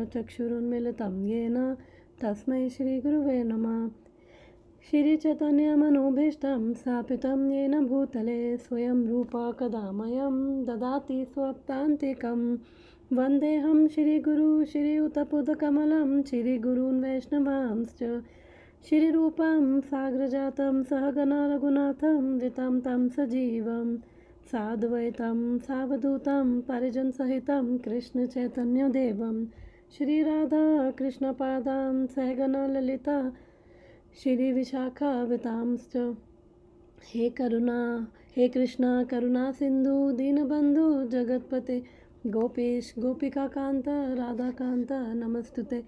चक्षुरुन्मिलितं येन तस्मै श्रीगुरुवे नमः। श्रीचैतन्यमनोभीष्टं स्थापितं येन भूतले स्वयं रूपा कदा मह्यं ददाति स्वपदान्तिकं। वन्देऽहं श्रीगुरु श्रीयुतपदकमलं श्रीगुरून् वैष्णवांश्च श्रीरूपं साग्रजातं सहगणा रघुनाथं वितं तं सजीवं साद्वैतं सावधूतं परिजनसहितं कृष्णचैतन्यदेवं श्रीराधा कृष्णपादां सहगणा ललिता श्रीविशाखावतांश्च। हे कृष्णा करुणा सिंधु दीनबंधु जगतपते गोपेश गोपिकाकांत राधाकांत नमस्तुते।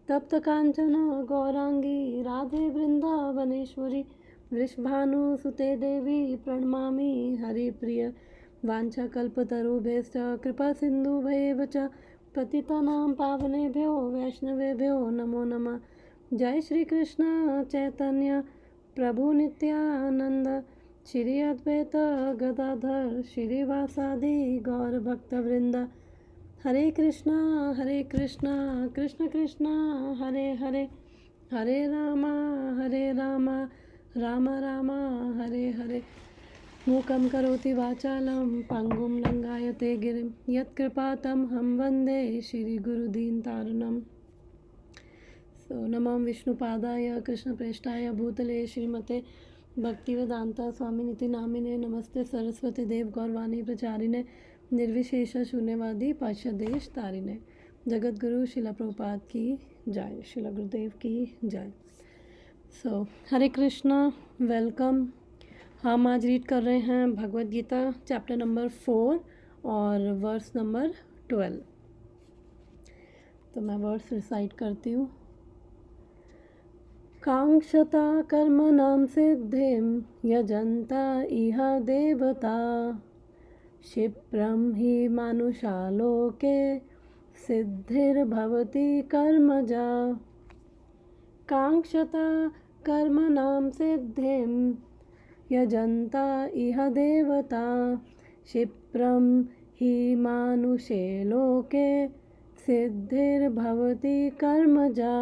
तप्त कांचन गौरांगी राधे वृंदावनेश्वरी वृषभानुसुते देवी प्रणमामि हरिप्रिय। वाञ्छाकल्पतरुभ्यश्च कृपा सिन्धुभ्येव च पतितानां पावनेभ्यो वैष्णवेभ्यो नमो नमः। जय श्री कृष्ण चैतन्य प्रभु नित्यानंद श्री अद्वैत गदाधर श्रीवासादि गौर भक्तवृंद। हरे कृष्णा कृष्ण कृष्ण हरे हरे हरे राम राम राम हरे हरे। मूकं करोति वाचालं पङ्गुं लङ्घयते गिरिं यत्कृपातमहं वन्दे श्रीगुरुदीनतारिणम्। नमः विष्णुपादाय कृष्णप्रेष्ठाय भूतले श्रीमते भक्तिवेदांता स्वामिनिति नामिने नमस्ते सरस्वती देव गौरवाणी प्रचारिणे निर्विशेष शून्यवादी पाश्चादेश तारिणे। जगतगुरु शिला प्रभुपाद की जय, शिला गुरुदेव की जय। हरे कृष्णा, वेलकम। हम आज रीड कर रहे हैं भगवद गीता चैप्टर नंबर 4 और वर्स नंबर 12। तो मैं वर्स रिसाइट करती हूँ। कांक्षता कर्मणां सिद्धिं यजन्ता इह देवता क्षिप्रं हि मानुषा लोके सिद्धिर्भवति कर्मजा। कांक्षता कर्मणां सिद्धिं यजन्ता इह देवता क्षिप्रं हि मानुषे लोके सिद्धिर्भवति कर्मजा।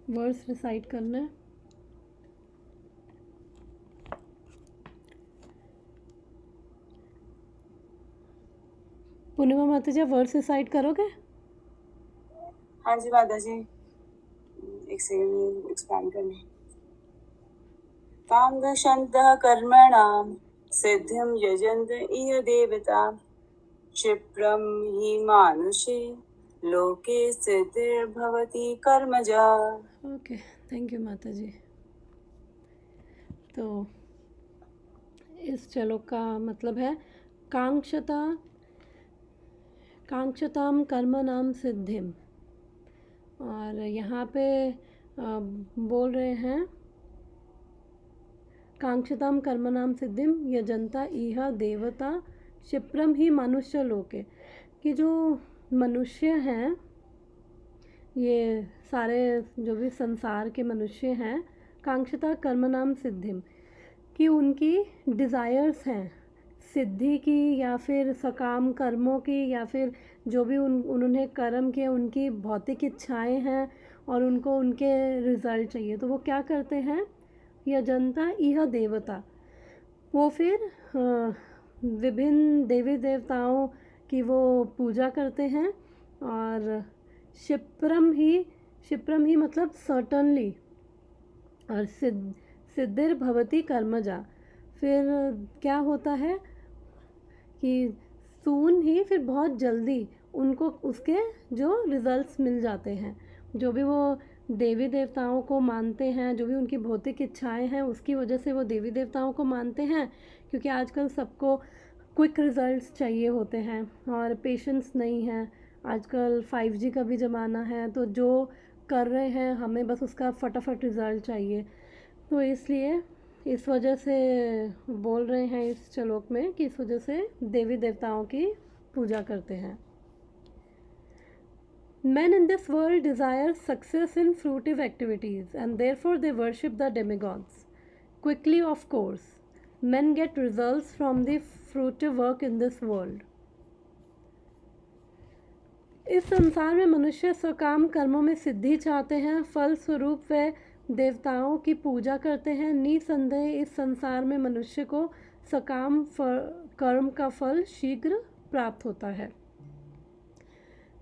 वर्स रिसाइट करना है। पूर्णिमा माता जी, वर्स रिसाइट करोगे? हाँ जी माता जी, एक सेकंड एक्सप्लेन करने। कांगशन्तः कर्मणां सिद्धिं यजन्त इह देवता क्षिप्रं हि मानुषे लोके सिद्धिर्भवति कर्मजा। ओके, थैंक यू माता जी। तो इस श्लोक का मतलब है कांक्षताम कर्मणाम सिद्धिम। और यहाँ पे बोल रहे हैं कांक्षताम कर्मणाम सिद्धिम यजंता इह देवता क्षिप्रम ही मनुष्य लोके। कि जो मनुष्य हैं, ये सारे जो भी संसार के मनुष्य हैं, कांक्षता कर्मणाम सिद्धिम, कि उनकी डिज़ायर्स हैं सिद्धि की या फिर सकाम कर्मों की या फिर जो भी उन्होंने कर्म किए उनकी भौतिक इच्छाएं हैं और उनको उनके रिजल्ट चाहिए। तो वो क्या करते हैं? यजंता इह देवता, वो फिर विभिन्न देवी देवताओं की वो पूजा करते हैं। और क्षिप्रम ही मतलब सर्टनली, और सिद्धिर्भवति कर्मजा, फिर क्या होता है कि सून ही, फिर बहुत जल्दी उनको उसके जो रिजल्ट्स मिल जाते हैं। जो भी वो देवी देवताओं को मानते हैं, जो भी उनकी भौतिक इच्छाएं हैं, उसकी वजह से वो देवी देवताओं को मानते हैं, क्योंकि आजकल सबको क्विक रिजल्ट्स चाहिए होते हैं और पेशेंस नहीं है। आजकल 5G का भी ज़माना है, तो जो कर रहे हैं हमें बस उसका फटाफट रिज़ल्ट चाहिए। तो इसलिए इस वजह से बोल रहे हैं इस श्लोक में कि इस वजह से देवी देवताओं की पूजा करते हैं। Men in this world desire success in fruitive activities and therefore they worship the demigods. Quickly, of course, men get results from the fruitive work in this world. इस संसार में मनुष्य सकाम कर्मों में सिद्धि चाहते हैं, फल स्वरूप वे देवताओं की पूजा करते हैं। निसंदेह इस संसार में मनुष्य को सकाम कर्म का फल शीघ्र प्राप्त होता है।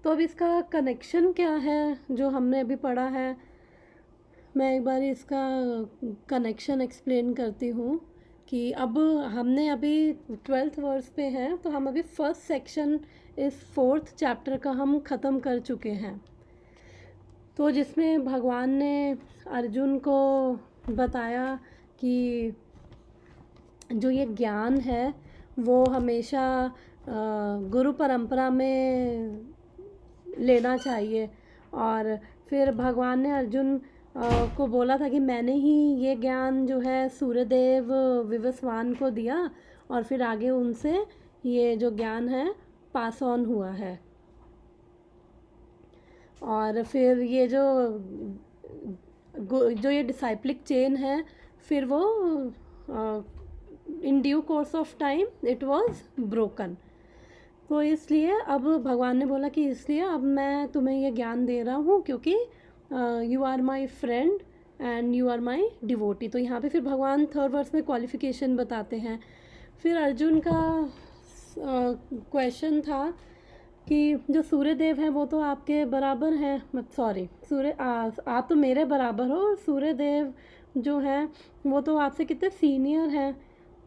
तो अब इसका कनेक्शन क्या है जो हमने अभी पढ़ा है, मैं एक बार इसका कनेक्शन एक्सप्लेन करती हूँ कि अब हमने अभी 12th वर्स पे हैं, तो हम अभी फर्स्ट सेक्शन इस 4th चैप्टर का हम ख़त्म कर चुके हैं। तो जिसमें भगवान ने अर्जुन को बताया कि जो ये ज्ञान है वो हमेशा गुरु परंपरा में लेना चाहिए। और फिर भगवान ने अर्जुन को बोला था कि मैंने ही ये ज्ञान जो है सूर्यदेव विवस्वान को दिया और फिर आगे उनसे ये जो ज्ञान है पास ऑन हुआ है। और फिर ये जो ये डिसाइप्लिक चेन है, फिर वो in due course of time it was broken. तो इसलिए अब भगवान ने बोला कि इसलिए अब मैं तुम्हें ये ज्ञान दे रहा हूँ क्योंकि you are my friend and you are my devotee. तो यहाँ पे फिर भगवान 3rd वर्स में क्वालिफिकेशन बताते हैं। फिर अर्जुन का क्वेश्चन था कि जो सूर्यदेव हैं वो तो आपके बराबर हैं, सॉरी आप तो मेरे बराबर हो, और सूर्यदेव जो हैं वो तो आपसे कितने सीनियर हैं।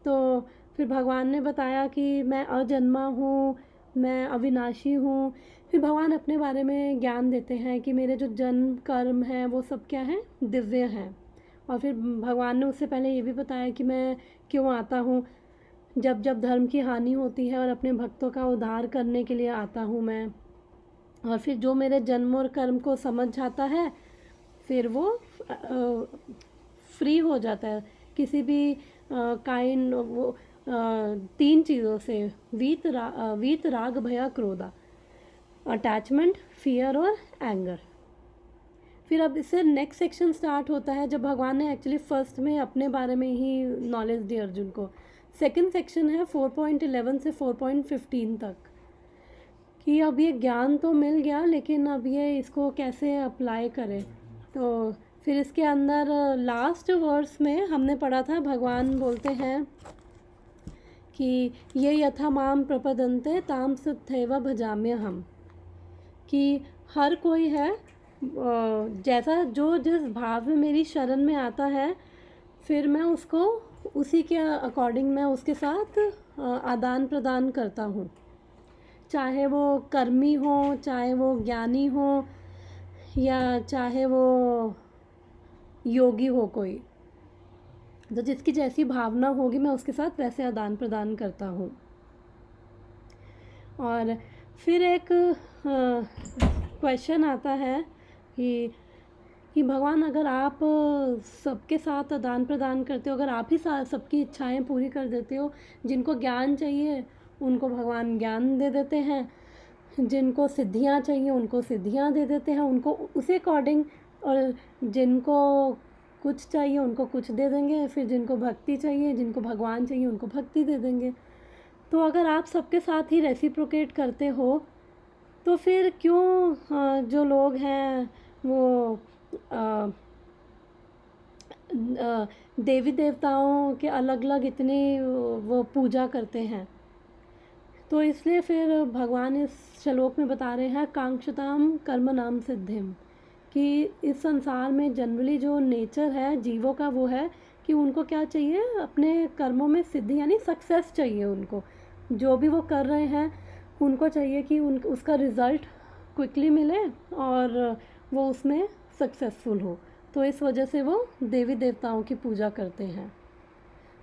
तो फिर भगवान ने बताया कि मैं अजन्मा हूँ, मैं अविनाशी हूँ। फिर भगवान अपने बारे में ज्ञान देते हैं कि मेरे जो जन्म कर्म हैं वो सब क्या हैं, दिव्य हैं। और फिर भगवान ने उससे पहले ये भी बताया कि मैं क्यों आता हूँ, जब जब धर्म की हानि होती है और अपने भक्तों का उद्धार करने के लिए आता हूँ मैं। और फिर जो मेरे जन्म और कर्म को समझ जाता है फिर वो फ्री हो जाता है किसी भी काइंड वो 3 चीज़ों से, वीत राग भया क्रोधा, अटैचमेंट, फियर और एंगर। फिर अब इससे नेक्स्ट सेक्शन स्टार्ट होता है जब भगवान ने एक्चुअली फर्स्ट में अपने बारे में ही नॉलेज दी अर्जुन को। सेकंड सेक्शन है 4.11 से 4.15 तक कि अब ये ज्ञान तो मिल गया लेकिन अब ये इसको कैसे अप्लाई करें। तो फिर इसके अंदर लास्ट वर्स में हमने पढ़ा था, भगवान बोलते हैं कि ये यथा माम प्रपदन्ते ताम सुथैव भजाम्य हम, कि हर कोई है जैसा जो जिस भाव में मेरी शरण में आता है फिर मैं उसको उसी के अकॉर्डिंग मैं उसके साथ आदान प्रदान करता हूँ, चाहे वो कर्मी हो, चाहे वो ज्ञानी हो, या चाहे वो योगी हो कोई। तो जिसकी जैसी भावना होगी मैं उसके साथ वैसे आदान प्रदान करता हूँ। और फिर एक क्वेश्चन आता है कि भगवान अगर आप सबके साथ आदान प्रदान करते हो, अगर आप ही सबकी इच्छाएं पूरी कर देते हो, जिनको ज्ञान चाहिए उनको भगवान ज्ञान दे देते हैं, जिनको सिद्धियां चाहिए उनको सिद्धियां दे देते हैं उनको उसी अकॉर्डिंग, और जिनको कुछ चाहिए उनको कुछ दे देंगे, फिर जिनको भक्ति चाहिए, जिनको भगवान चाहिए उनको भक्ति दे देंगे। तो अगर आप सबके साथ ही रेसिप्रोकेट करते हो तो फिर क्यों जो लोग हैं वो देवी देवताओं के अलग अलग इतनी वो पूजा करते हैं। तो इसलिए फिर भगवान इस श्लोक में बता रहे हैं कांक्षताम कर्म नाम सिद्धिम, कि इस संसार में जनरली जो नेचर है जीवों का वो है कि उनको क्या चाहिए, अपने कर्मों में सिद्धि यानी सक्सेस चाहिए उनको। जो भी वो कर रहे हैं उनको चाहिए कि उसका रिज़ल्ट क्विकली मिले और वो उसमें सक्सेसफुल हो। तो इस वजह से वो देवी देवताओं की पूजा करते हैं।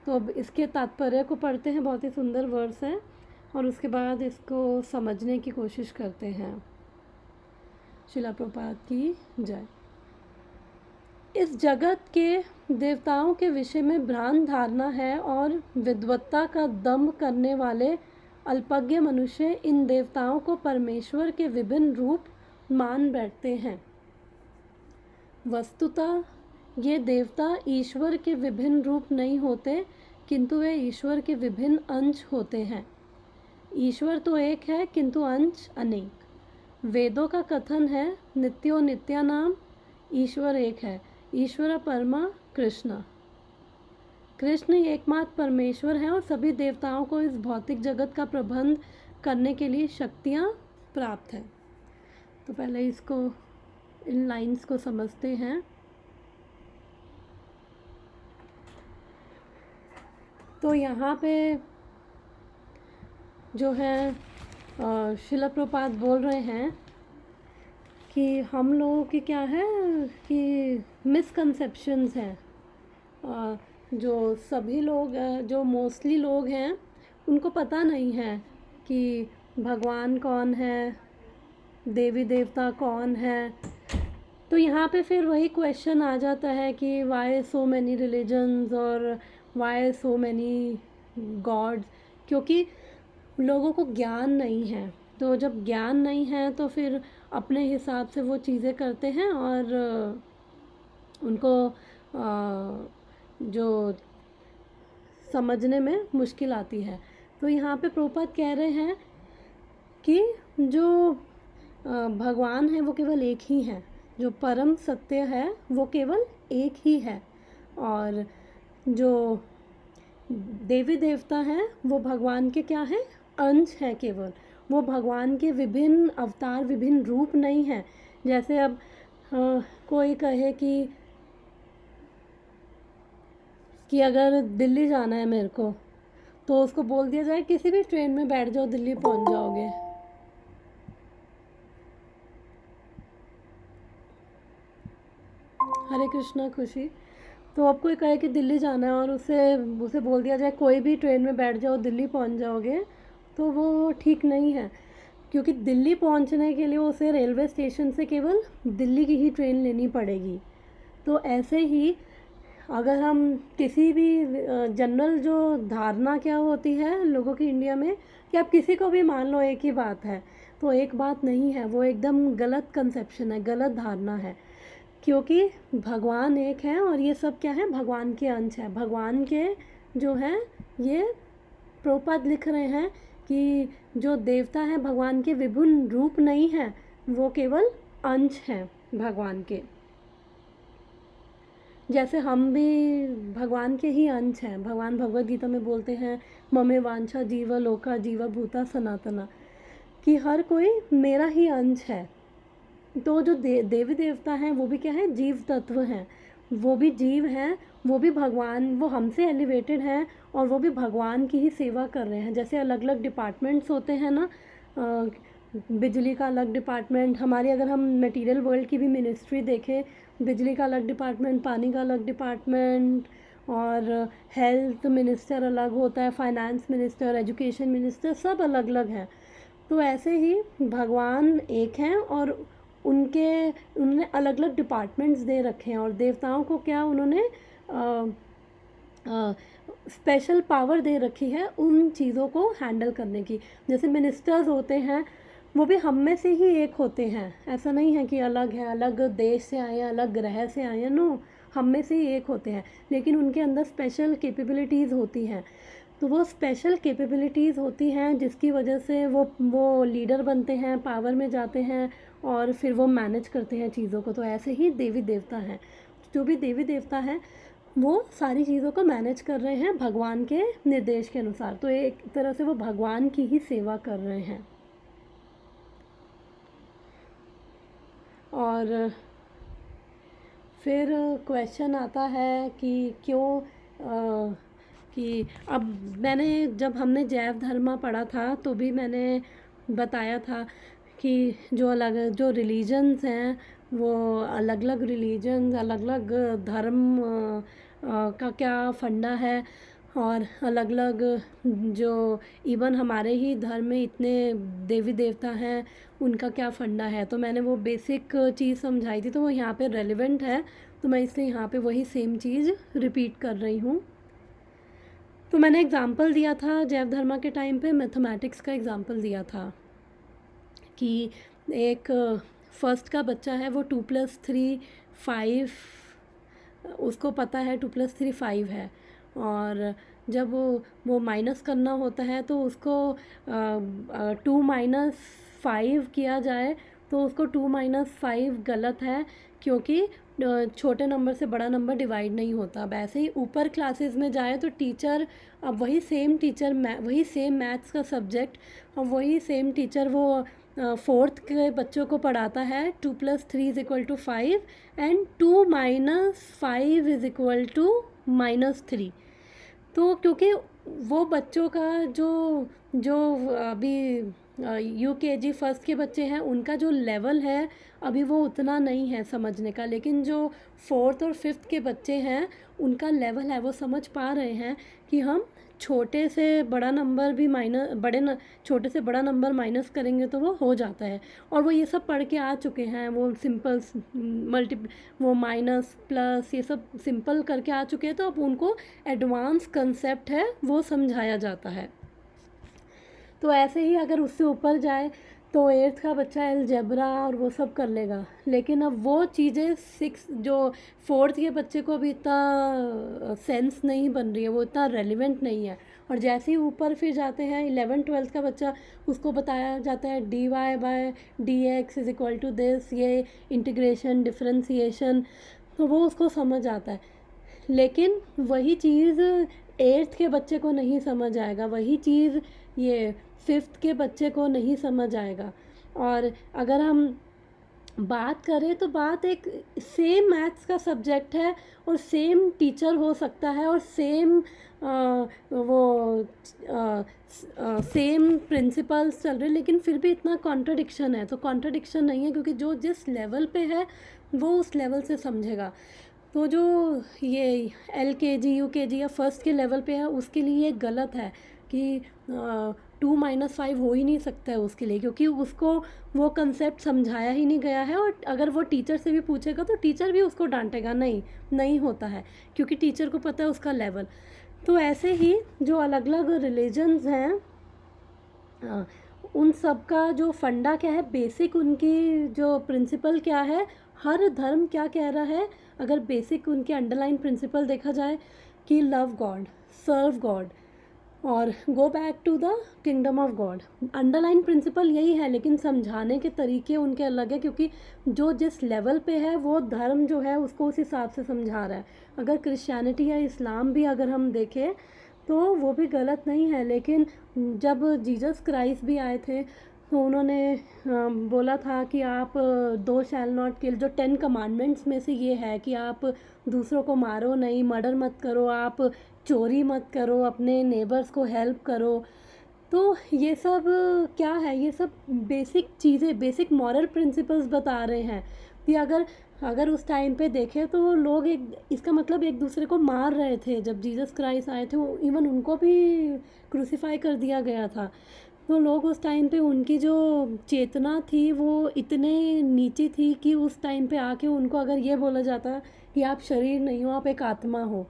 तो अब इसके तात्पर्य को पढ़ते हैं, बहुत ही सुंदर वर्स है, और उसके बाद इसको समझने की कोशिश करते हैं। शिला प्रभुपाद की जय। इस जगत के देवताओं के विषय में भ्रांत धारणा है और विद्वत्ता का दंभ करने वाले अल्पज्ञ मनुष्य इन देवताओं को परमेश्वर के विभिन्न रूप मान बैठते हैं। वस्तुतः ये देवता ईश्वर के विभिन्न रूप नहीं होते, किंतु वे ईश्वर के विभिन्न अंश होते हैं। ईश्वर तो एक है किंतु अंश अनेक। वेदों का कथन है नित्यो नित्यानाम ईश्वर एक है, ईश्वर परमा कृष्ण। कृष्ण ही एकमात्र परमेश्वर हैं और सभी देवताओं को इस भौतिक जगत का प्रबंध करने के लिए शक्तियाँ प्राप्त हैं। तो पहले इसको इन लाइंस को समझते हैं। तो यहाँ पे जो है शिला प्रभुपाद बोल रहे हैं कि हम लोगों की क्या है कि मिसकंसेप्शंस हैं। जो सभी लोग जो मोस्टली लोग हैं उनको पता नहीं है कि भगवान कौन है, देवी देवता कौन है। तो यहाँ पे फिर वही क्वेश्चन आ जाता है कि वाई सो मैनी रिलीजन्स और वाई सो मैनी गॉड्स, क्योंकि लोगों को ज्ञान नहीं है। तो जब ज्ञान नहीं है तो फिर अपने हिसाब से वो चीज़ें करते हैं और उनको जो समझने में मुश्किल आती है। तो यहाँ पे प्रभुपाद कह रहे हैं कि जो भगवान है वो केवल एक ही है, जो परम सत्य है वो केवल एक ही है, और जो देवी देवता हैं वो भगवान के क्या है, अंश है केवल। वो भगवान के विभिन्न अवतार, विभिन्न रूप नहीं है। जैसे अब कोई कहे कि अगर दिल्ली जाना है मेरे को, तो उसको बोल दिया जाए किसी भी ट्रेन में बैठ जाओ, दिल्ली पहुंच जाओगे। हरे कृष्णा खुशी। तो अब कोई कहे कि दिल्ली जाना है और उसे बोल दिया जाए कोई भी ट्रेन में बैठ जाओ, दिल्ली पहुंच जाओगे, तो वो ठीक नहीं है, क्योंकि दिल्ली पहुंचने के लिए उसे रेलवे स्टेशन से केवल दिल्ली की ही ट्रेन लेनी पड़ेगी। तो ऐसे ही अगर हम किसी भी जनरल जो धारणा क्या होती है लोगों की इंडिया में कि आप किसी को भी मान लो एक ही बात है, तो एक बात नहीं है, वो एकदम गलत कंसेप्शन है, गलत धारणा है। क्योंकि भगवान एक है और ये सब क्या है, भगवान के अंश है। भगवान के जो है ये प्रभुपाद लिख रहे हैं कि जो देवता है भगवान के विभिन्न रूप नहीं है, वो केवल अंश हैं भगवान के। जैसे हम भी भगवान के ही अंश हैं। भगवान भगवद गीता में बोलते हैं ममे वांछा जीवा लोका जीवा भूता सनातना, कि हर कोई मेरा ही अंश है। तो जो देवी देवता हैं वो भी क्या है, जीव तत्व हैं, वो भी जीव हैं, वो भी भगवान, वो हमसे एलिवेटेड हैं और वो भी भगवान की ही सेवा कर रहे हैं। जैसे अलग अलग डिपार्टमेंट्स होते हैं ना, बिजली का अलग डिपार्टमेंट, हमारी अगर हम मटेरियल वर्ल्ड की भी मिनिस्ट्री देखें, बिजली का अलग डिपार्टमेंट, पानी का अलग डिपार्टमेंट, और हेल्थ मिनिस्टर अलग होता है, फाइनेंस मिनिस्टर, एजुकेशन मिनिस्टर, सब अलग अलग हैं। तो ऐसे ही भगवान एक हैं और उन्होंने अलग अलग डिपार्टमेंट्स दे रखे हैं, और देवताओं को क्या उन्होंने स्पेशल पावर दे रखी है उन चीज़ों को हैंडल करने की। जैसे मिनिस्टर्स होते हैं वो भी हम में से ही एक होते हैं, ऐसा नहीं है कि अलग है, अलग देश से आए हैं, अलग ग्रह से आए हैं, नो, हम में से ही एक होते हैं, लेकिन उनके अंदर स्पेशल कैपेबिलिटीज़ होती हैं। तो वो स्पेशल कैपेबिलिटीज़ होती हैं जिसकी वजह से वो लीडर बनते हैं, पावर में जाते हैं और फिर वो मैनेज करते हैं चीज़ों को। तो ऐसे ही देवी देवता हैं, जो भी देवी देवता हैं वो सारी चीज़ों को मैनेज कर रहे हैं भगवान के निर्देश के अनुसार। तो एक तरह से वो भगवान की ही सेवा कर रहे हैं। और फिर क्वेश्चन आता है कि क्यों कि अब जब हमने जैव धर्म पढ़ा था तो भी मैंने बताया था कि जो रिलीजन्स हैं वो अलग अलग रिलीजन्स, अलग अलग धर्म का क्या फंडा है, और अलग अलग जो इवन हमारे ही धर्म में इतने देवी देवता हैं उनका क्या फंडा है। तो मैंने वो बेसिक चीज़ समझाई थी, तो वो यहाँ पे रेलेवेंट है, तो मैं इसलिए यहाँ पे वही सेम चीज़ रिपीट कर रही हूँ। तो मैंने एग्ज़ाम्पल दिया था जैव धर्मा के टाइम पे, मैथमेटिक्स का एग्ज़ाम्पल दिया था कि एक फर्स्ट का बच्चा है, वो 2 + 3 5, उसको पता है 2 + 3 5 है, और जब वो माइनस करना होता है तो उसको 2 - 5 किया जाए तो उसको 2 - 5 गलत है, क्योंकि छोटे नंबर से बड़ा नंबर डिवाइड नहीं होता। अब ऐसे ही ऊपर क्लासेस में जाए तो टीचर, अब वही सेम टीचर वही सेम मैथ्स का सब्जेक्ट और वही सेम टीचर वो 4th के बच्चों को पढ़ाता है 2 + 3 = 5 एंड 2 - 5 = -3। तो क्योंकि वो बच्चों का जो जो अभी UKG फर्स्ट के बच्चे हैं उनका जो लेवल है अभी वो उतना नहीं है समझने का, लेकिन जो 4th और 5th के बच्चे हैं उनका लेवल है, वो समझ पा रहे हैं कि हम छोटे से बड़ा नंबर भी छोटे से बड़ा नंबर माइनस करेंगे तो वो हो जाता है। और वो ये सब पढ़ के आ चुके हैं, वो सिंपल वो माइनस प्लस ये सब सिंपल करके आ चुके हैं, तो अब उनको एडवांस कंसेप्ट है वो समझाया जाता है। तो ऐसे ही अगर उससे ऊपर जाए तो 8th का बच्चा अलजेब्रा और वो सब कर लेगा, लेकिन अब वो चीज़ें 6 जो 4th के बच्चे को अभी इतना सेंस नहीं बन रही है, वो इतना रेलिवेंट नहीं है। और जैसे ही ऊपर फिर जाते हैं 11th 12th का बच्चा, उसको बताया जाता है dy/dx = दिस, ये इंटीग्रेशन डिफरेंशिएशन, तो वो उसको समझ आता है। लेकिन वही चीज़ 8th के बच्चे को नहीं समझ आएगा, वही चीज़ ये 5th के बच्चे को नहीं समझ आएगा। और अगर हम बात करें तो बात एक सेम मैथ्स का सब्जेक्ट है और सेम टीचर हो सकता है और सेम सेम प्रिंसिपल्स चल रहे, लेकिन फिर भी इतना कॉन्ट्रडिक्शन है। तो कॉन्ट्रडिक्शन नहीं है, क्योंकि जो जिस लेवल पे है वो उस लेवल से समझेगा। तो जो ये LKG UKG या फर्स्ट के लेवल पे है उसके लिए ये गलत है कि 2 - 5 हो ही नहीं सकता है उसके लिए, क्योंकि उसको वो कंसेप्ट समझाया ही नहीं गया है। और अगर वो टीचर से भी पूछेगा तो टीचर भी उसको डांटेगा, नहीं होता है, क्योंकि टीचर को पता है उसका लेवल। तो ऐसे ही जो अलग अलग रिलीजन्स हैं उन सब का जो फंडा क्या है, बेसिक उनकी जो प्रिंसिपल क्या है, हर धर्म क्या कह रहा है, अगर बेसिक उनके अंडरलाइन प्रिंसिपल देखा जाए कि लव गॉड, सर्व गॉड और go back to the kingdom of God, underlying principle यही है, लेकिन समझाने के तरीके उनके अलग है, क्योंकि जो जिस लेवल पे है वो धर्म जो है उसको उस हिसाब से समझा रहा है। अगर क्रिश्चियनिटी या इस्लाम भी अगर हम देखें तो वो भी गलत नहीं है, लेकिन जब जीसस क्राइस्ट भी आए थे तो उन्होंने बोला था कि आप दो शैल नॉट किल, जो 10 कमांडमेंट्स में से ये है कि आप दूसरों को मारो नहीं, मर्डर मत करो, आप चोरी मत करो, अपने नेबर्स को हेल्प करो। तो ये सब क्या है, ये सब बेसिक चीज़ें, बेसिक मॉरल प्रिंसिपल्स बता रहे हैं कि अगर उस टाइम पे देखें तो लोग इसका मतलब एक दूसरे को मार रहे थे। जब जीसस क्राइस्ट आए थे इवन उनको भी क्रूसीफाई कर दिया गया था। तो लोग उस टाइम पे उनकी जो चेतना थी वो इतने नीची थी कि उस टाइम पे आके उनको अगर ये बोला जाता कि आप शरीर नहीं हो, आप एक आत्मा हो,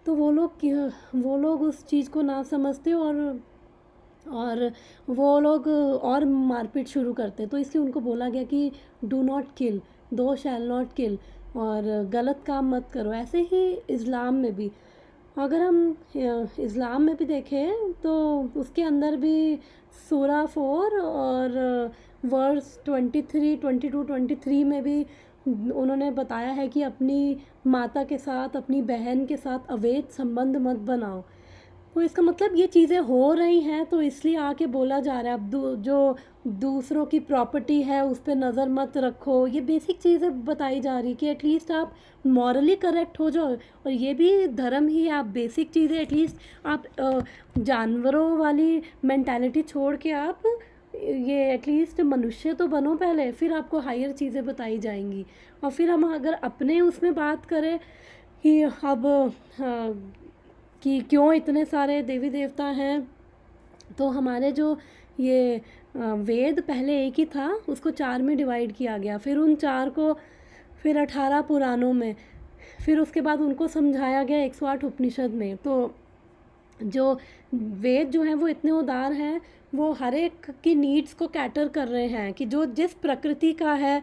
तो वो लोग उस चीज़ को ना समझते और वो लोग और मारपीट शुरू करते। तो इसलिए उनको बोला गया कि डू नॉट किल, दो शैल नॉट किल, और गलत काम मत करो। ऐसे ही इस्लाम में भी, अगर हम इस्लाम में भी देखें तो उसके अंदर भी सूरा 4 और वर्स 23, 22, 23 में भी उन्होंने बताया है कि अपनी माता के साथ, अपनी बहन के साथ अवैध संबंध मत बनाओ। तो इसका मतलब ये चीज़ें हो रही हैं तो इसलिए आके बोला जा रहा है अब जो दूसरों की प्रॉपर्टी है उस पर नज़र मत रखो। ये बेसिक चीज़ें बताई जा रही कि एटलीस्ट आप मॉरली करेक्ट हो जाओ। और ये भी धर्म ही, आप बेसिक चीज़ें एटलीस्ट आप जानवरों वाली मेंटालिटी छोड़ के आप ये एटलीस्ट मनुष्य तो बनो पहले, फिर आपको हायर चीज़ें बताई जाएंगी। और फिर हम अगर अपने उसमें बात करें कि अब कि क्यों इतने सारे देवी देवता हैं, तो हमारे जो ये वेद पहले एक ही था, उसको 4 में डिवाइड किया गया, फिर उन 4 को फिर 18 पुराणों में, फिर उसके बाद उनको समझाया गया 108 उपनिषद में। तो जो वेद जो हैं वो इतने उदार हैं, वो हर एक की नीड्स को कैटर कर रहे हैं कि जो जिस प्रकृति का है,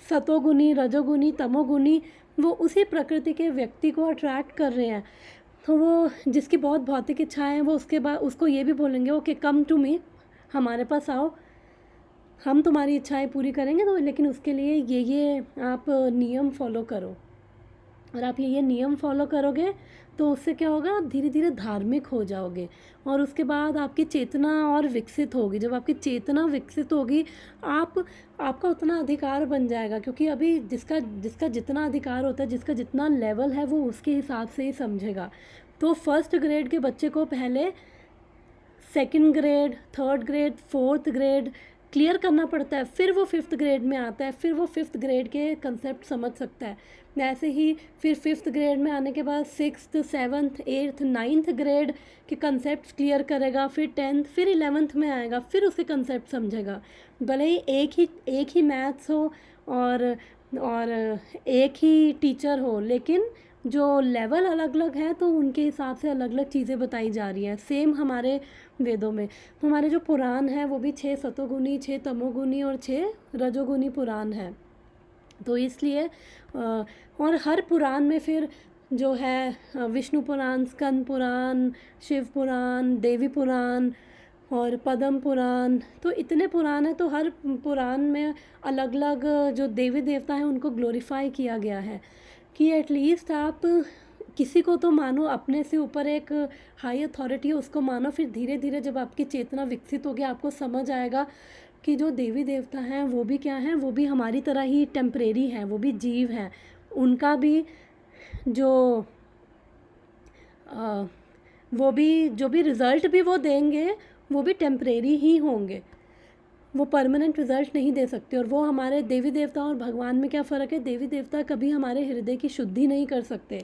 सतोगुनी, रजोगुनी, तमोगुनी, वो उसी प्रकृति के व्यक्ति को अट्रैक्ट कर रहे हैं। तो वो जिसकी बहुत भौतिक इच्छाएं हैं वो उसके बाद उसको ये भी बोलेंगे ओके कम टू मी, हमारे पास आओ, हम तुम्हारी इच्छाएं पूरी करेंगे, तो लेकिन उसके लिए ये आप नियम फॉलो करो। और आप ये नियम फॉलो करोगे तो उससे क्या होगा, आप धीरे धीरे धार्मिक हो जाओगे और उसके बाद आपकी चेतना और विकसित होगी। जब आपकी चेतना विकसित होगी, आपका उतना अधिकार बन जाएगा, क्योंकि अभी जिसका जिसका जितना अधिकार होता है, जिसका जितना लेवल है, वो उसके हिसाब से ही समझेगा। तो फर्स्ट ग्रेड के बच्चे को पहले second grade, third grade, fourth grade clear करना पड़ता है, फिर वो फिफ्थ ग्रेड में आता है, फिर वो फिफ्थ ग्रेड के कंसेप्ट समझ सकता है। ऐसे ही फिर फिफ्थ ग्रेड में आने के बाद sixth, seventh, eighth, ninth grade के कंसेप्ट क्लियर करेगा, फिर टेंथ, फिर 11th में आएगा, फिर उसके कंसेप्ट समझेगा। भले ही एक ही मैथ्स हो और एक ही टीचर हो, लेकिन जो लेवल अलग अलग है तो उनके हिसाब से अलग अलग चीज़ें बताई जा रही हैं। सेम हमारे वेदों में हमारे जो पुराण है वो भी 6 सतोगुनी, 6 तमोगुनी और 6 रजोगुनी पुराण है। तो इसलिए और हर पुराण में फिर जो है विष्णु पुराण, स्कंद पुराण, शिव पुराण, देवी पुराण और पद्म पुराण, तो इतने पुराण हैं। तो हर पुराण में अलग अलग जो देवी देवता हैं उनको ग्लोरीफाई किया गया है कि एटलीस्ट आप किसी को तो मानो, अपने से ऊपर एक हाई अथॉरिटी है उसको मानो। फिर धीरे धीरे जब आपकी चेतना विकसित होगी, आपको समझ आएगा कि जो देवी देवता हैं वो भी क्या हैं, वो भी हमारी तरह ही टेम्परेरी हैं, वो भी जीव हैं। उनका भी जो वो भी जो भी रिज़ल्ट भी वो देंगे वो भी टेम्परेरी ही होंगे, वो परमानेंट रिज़ल्ट नहीं दे सकते। और वो हमारे देवी देवता और भगवान में क्या फ़र्क है, देवी देवता कभी हमारे हृदय की शुद्धि नहीं कर सकते।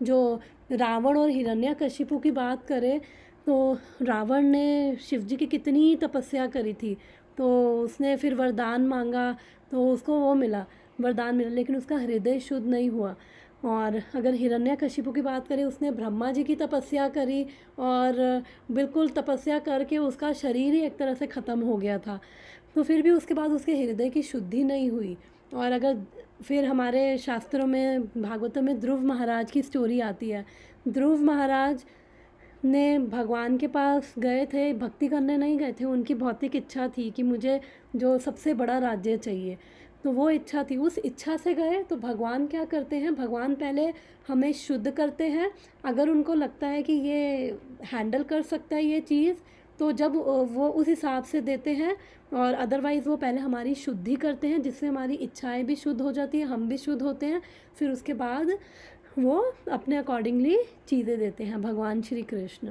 जो रावण और हिरण्यकशिपु की बात करें तो रावण ने शिव जी की कितनी तपस्या करी थी, तो उसने फिर वरदान मांगा तो उसको वो मिला, वरदान मिला, लेकिन उसका हृदय शुद्ध नहीं हुआ। और अगर हिरण्यकशिपु की बात करें, उसने ब्रह्मा जी की तपस्या करी और बिल्कुल तपस्या करके उसका शरीर ही एक तरह से ख़त्म हो गया था, तो फिर भी उसके बाद उसके हृदय की शुद्धि नहीं हुई। और अगर फिर हमारे शास्त्रों में, भागवतम में ध्रुव महाराज की स्टोरी आती है। ध्रुव महाराज ने भगवान के पास गए थे, भक्ति करने नहीं गए थे, उनकी भौतिक इच्छा थी कि मुझे जो सबसे बड़ा राज्य चाहिए, तो वो इच्छा थी, उस इच्छा से गए। तो भगवान क्या करते हैं, भगवान पहले हमें शुद्ध करते हैं। अगर उनको लगता है कि ये हैंडल कर सकता है ये चीज़, तो जब वो उस हिसाब से देते हैं, और अदरवाइज़ वो पहले हमारी शुद्धि करते हैं, जिससे हमारी इच्छाएं भी शुद्ध हो जाती हैं, हम भी शुद्ध होते हैं। फिर उसके बाद वो अपने अकॉर्डिंगली चीज़ें देते हैं, भगवान श्री कृष्ण।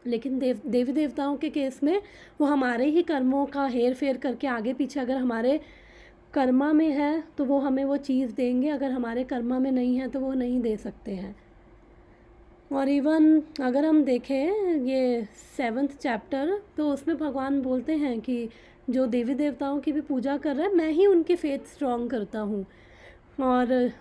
लेकिन देवी देवताओं के केस में वो हमारे ही कर्मों का हेर फेर करके आगे पीछे, अगर हमारे कर्मा में है तो वो हमें वो चीज़ देंगे, अगर हमारे कर्मा में नहीं है तो वो नहीं दे सकते हैं। और इवन अगर हम देखें ये 7th चैप्टर, तो उसमें भगवान बोलते हैं कि जो देवी देवताओं की भी पूजा कर रहा है, मैं ही उनकी फेथ स्ट्रॉन्ग करता हूँ, और